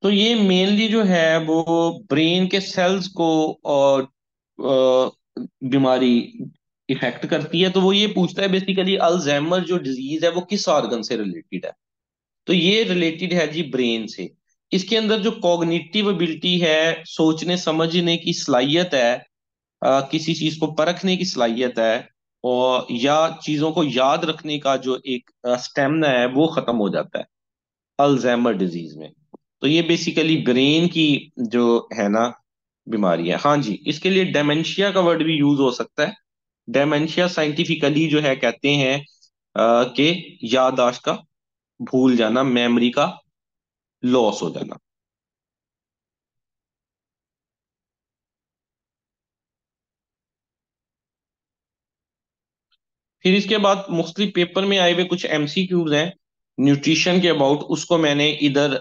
तो ये मेनली जो है वो ब्रेन के सेल्स को और बीमारी इफेक्ट करती है। तो वो ये पूछता है बेसिकली, अल्जाइमर जो डिजीज है वो किस ऑर्गन से रिलेटेड है। तो ये रिलेटेड है जी ब्रेन से। इसके अंदर जो कॉग्निटिव एबिलिटी है, सोचने समझने की सलाहियत है, किसी चीज को परखने की सलाहियत है, और या चीजों को याद रखने का जो एक स्टेमिना है, वो खत्म हो जाता है अल्जाइमर डिजीज में। तो ये बेसिकली ब्रेन की जो है ना बीमारी है। हाँ जी, इसके लिए डेमेंशिया का वर्ड भी यूज हो सकता है। डेमेंशिया साइंटिफिकली जो है कहते हैं कि याददाश्त का भूल जाना, मेमोरी का लॉस हो जाना। फिर इसके बाद मुख्तलिफ पेपर में आए हुए कुछ एमसीक्यूज हैं न्यूट्रिशन के अबाउट, उसको मैंने इधर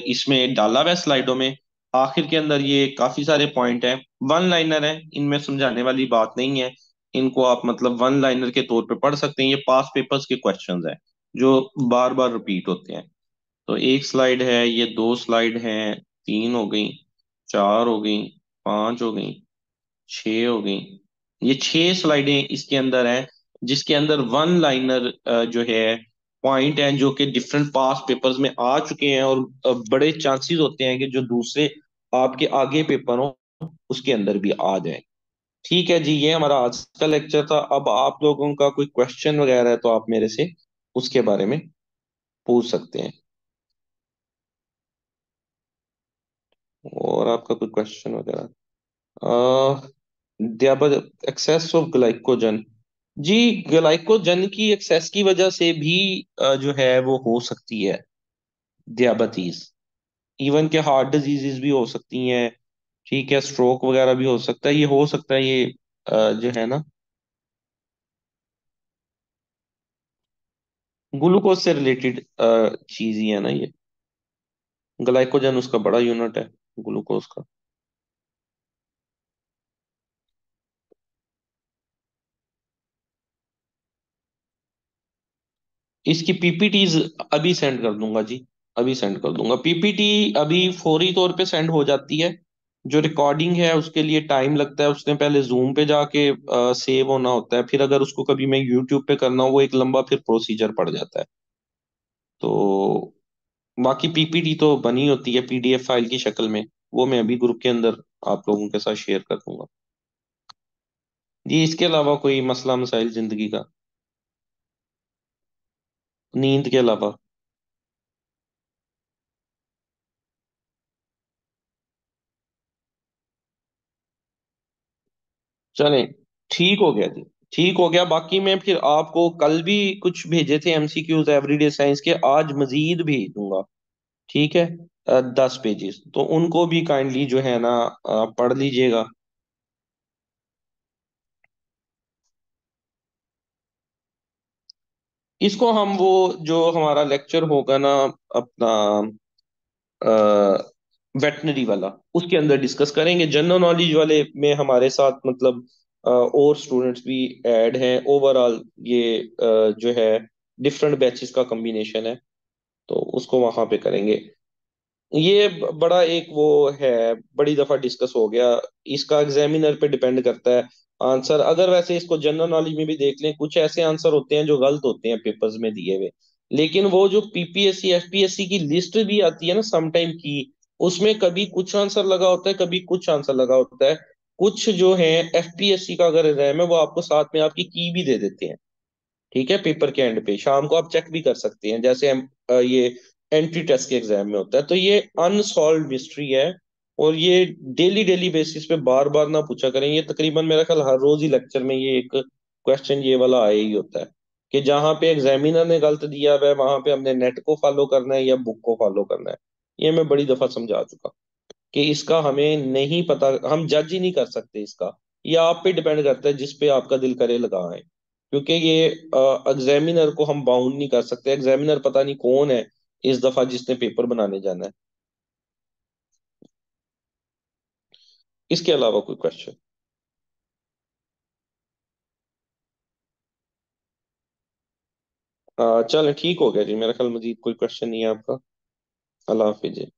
इसमें डाला हुआ है स्लाइडों में। आखिर के अंदर ये काफी सारे पॉइंट हैं, वन लाइनर हैं, इनमें समझाने वाली बात नहीं है। इनको आप मतलब वन लाइनर के तौर पे पढ़ सकते हैं, ये पास पेपर्स के क्वेश्चंस हैं जो बार बार रिपीट होते हैं। तो एक स्लाइड है, ये दो स्लाइड हैं, तीन हो गई, चार हो गई, पांच हो गई, छह हो गई। ये छह स्लाइडें इसके अंदर हैं, जिसके अंदर वन लाइनर जो है पॉइंट हैं जो कि डिफरेंट पास पेपर्स में आ चुके हैं, और बड़े चांसेस होते हैं कि जो दूसरे आपके आगे पेपर हो उसके अंदर भी आ जाए। ठीक है जी, ये हमारा आज का लेक्चर था। अब आप लोगों का कोई क्वेश्चन वगैरह है तो आप मेरे से उसके बारे में पूछ सकते हैं। और आपका कोई क्वेश्चन वगैरह? Excess of glycogen. जी, ग्लाइकोजन की एक्सेस की वजह से भी जो है वो हो सकती है दियाबतीस। इवन के हार्ट डिजीजेस भी हो सकती हैं। ठीक है, स्ट्रोक वगैरह भी हो सकता है, ये हो सकता है ये जो है ना ग्लूकोज से रिलेटेड चीज ही है ना ये। ग्लाइकोजन उसका बड़ा यूनिट है, ग्लूकोज का। इसकी पीपीटीज अभी सेंड कर दूंगा जी, अभी सेंड कर दूंगा पीपीटी। अभी फौरी तौर पे सेंड हो जाती है। जो रिकॉर्डिंग है उसके लिए टाइम लगता है, उसने पहले जूम पे जाके सेव होना होता है, फिर अगर उसको कभी मैं यूट्यूब पे करना हो वो एक लंबा फिर प्रोसीजर पड़ जाता है। तो बाकी पीपीटी तो बनी होती है पीडीएफ फाइल की शक्ल में, वो मैं अभी ग्रुप के अंदर आप लोगों के साथ शेयर कर दूंगा। जी, इसके अलावा कोई मसला मसाइल जिंदगी का, नींद के अलावा? चलें, ठीक हो गया जी, ठीक हो गया। बाकी मैं फिर आपको कल भी कुछ भेजे थे एमसीक्यूज एवरीडे साइंस के, आज मजीद भेज दूंगा। ठीक है, 10 पेजेस, तो उनको भी काइंडली जो है ना पढ़ लीजिएगा। इसको हम वो जो हमारा लेक्चर होगा ना अपना वेटनरी वाला, उसके अंदर डिस्कस करेंगे। जनरल नॉलेज वाले में हमारे साथ मतलब और स्टूडेंट्स भी ऐड हैं। ओवरऑल ये जो है डिफरेंट बैचेस का कम्बिनेशन है, तो उसको वहां पे करेंगे। ये बड़ा एक वो है, बड़ी दफा डिस्कस हो गया। इसका एग्जामिनर पे डिपेंड करता है आंसर। अगर वैसे इसको जनरल नॉलेज में भी देख लें, कुछ ऐसे आंसर होते हैं जो गलत होते हैं पेपर्स में दिए हुए, लेकिन वो जो पीपीएससी एफपीएससी की लिस्ट भी आती है ना समटाइम की, उसमें कभी कुछ आंसर लगा होता है, कभी कुछ आंसर लगा होता है। कुछ जो है एफपीएससी का अगर एग्जाम है वो आपको साथ में आपकी की भी दे देते हैं। ठीक है, पेपर के एंड पे शाम को आप चेक भी कर सकते हैं, जैसे हम ये एंट्री टेस्ट के एग्जाम में होता है। तो ये अनसॉल्व मिस्ट्री है, और ये डेली डेली बेसिस पे बार बार ना पूछा करें। ये तकरीबन मेरा ख्याल हर रोज ही लेक्चर में ये एक क्वेश्चन ये वाला आया ही होता है, कि जहाँ पे एग्जामिनर ने गलत दिया हुआ है वहां पे हमने नेट को फॉलो करना है या बुक को फॉलो करना है। ये मैं बड़ी दफा समझा चुका कि इसका हमें नहीं पता, हम जज ही नहीं कर सकते इसका। ये आप पे डिपेंड करता है, जिस पे आपका दिल करे लगाएं। क्योंकि ये एग्जामिनर को हम बाउंड नहीं कर सकते। एग्जामिनर पता नहीं कौन है इस दफा जिसने पेपर बनाने जाना है। इसके अलावा कोई क्वेश्चन? चलो ठीक हो गया जी, मेरा ख्याल मजीद कोई क्वेश्चन नहीं है आपका। अल्लाह हाफिज जी।